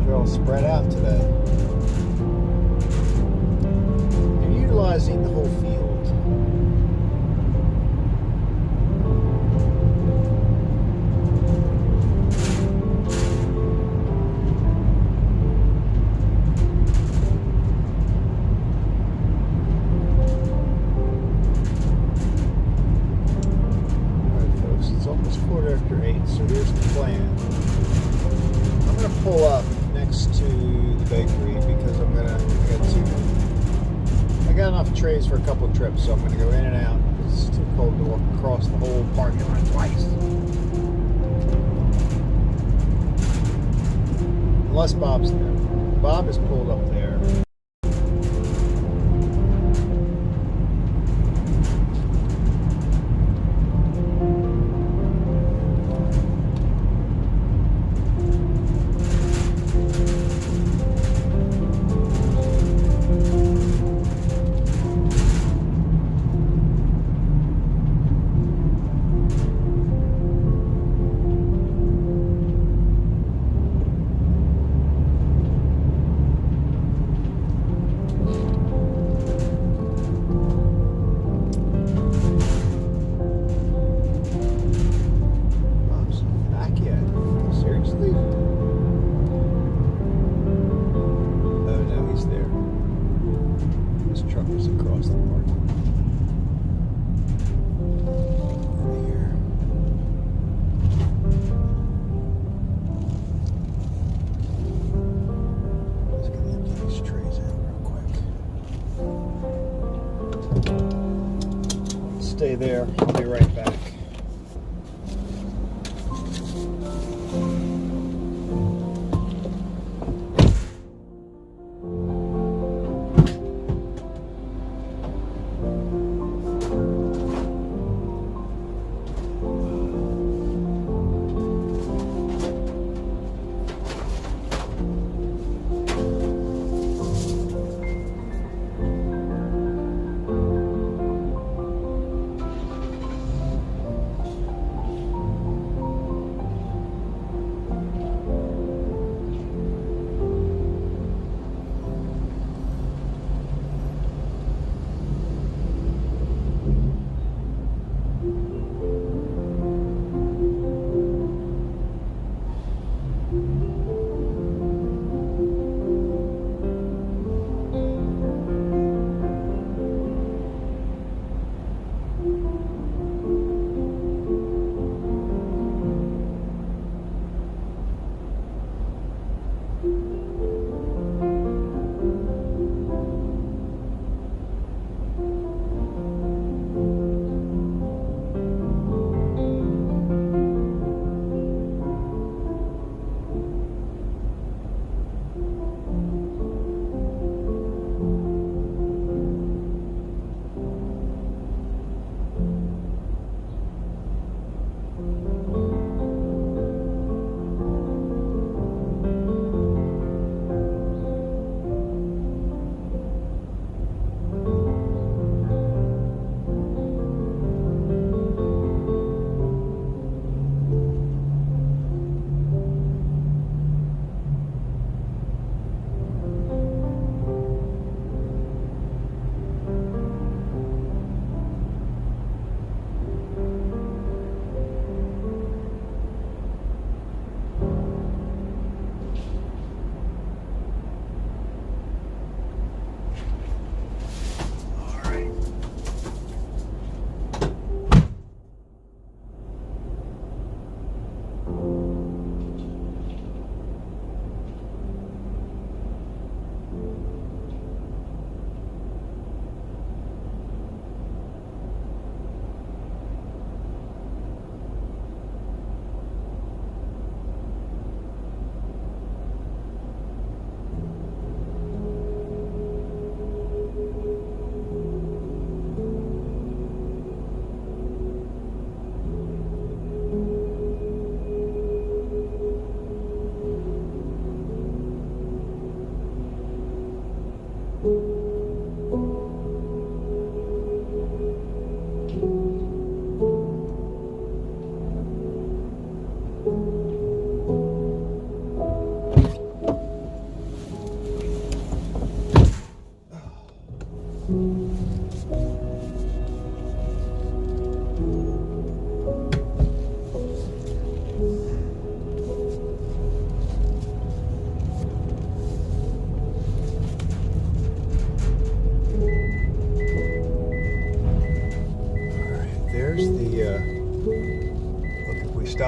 A: Guys are all spread out today. They're utilizing the whole field. So here's the plan. I'm going to pull up next to the bakery because I got enough trays for a couple of trips, so I'm going to go in and out. It's too cold to walk across the whole parking lot twice. Unless Bob's there. Bob is pulled up there. Stay there. I'll be right back.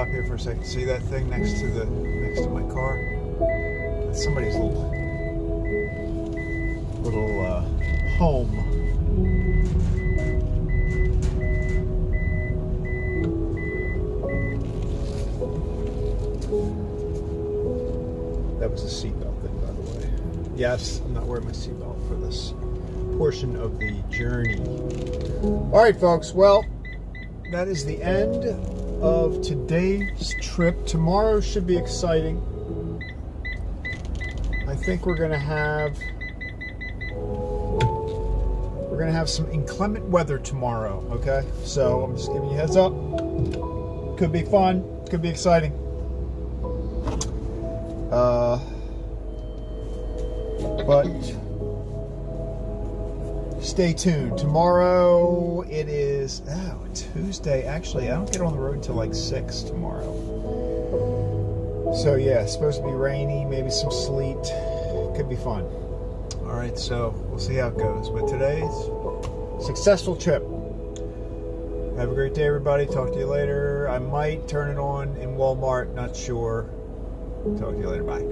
A: stop here for a second. See that thing next to my car? That's somebody's little home. That was a seatbelt thing, by the way. Yes, I'm not wearing my seatbelt for this portion of the journey. All right, folks. Well, that is the end of today's trip. Tomorrow should be exciting. I think we're gonna have some inclement weather tomorrow. Okay, so I'm just giving you a heads up. Could be fun. Could be exciting. But stay tuned. Tomorrow it is Tuesday. Actually, I don't get on the road until like 6 tomorrow. So yeah, it's supposed to be rainy, maybe some sleet. Could be fun. All right, so we'll see how it goes. But today's successful trip. Have a great day, everybody. Talk to you later. I might turn it on in Walmart. Not sure. Talk to you later. Bye.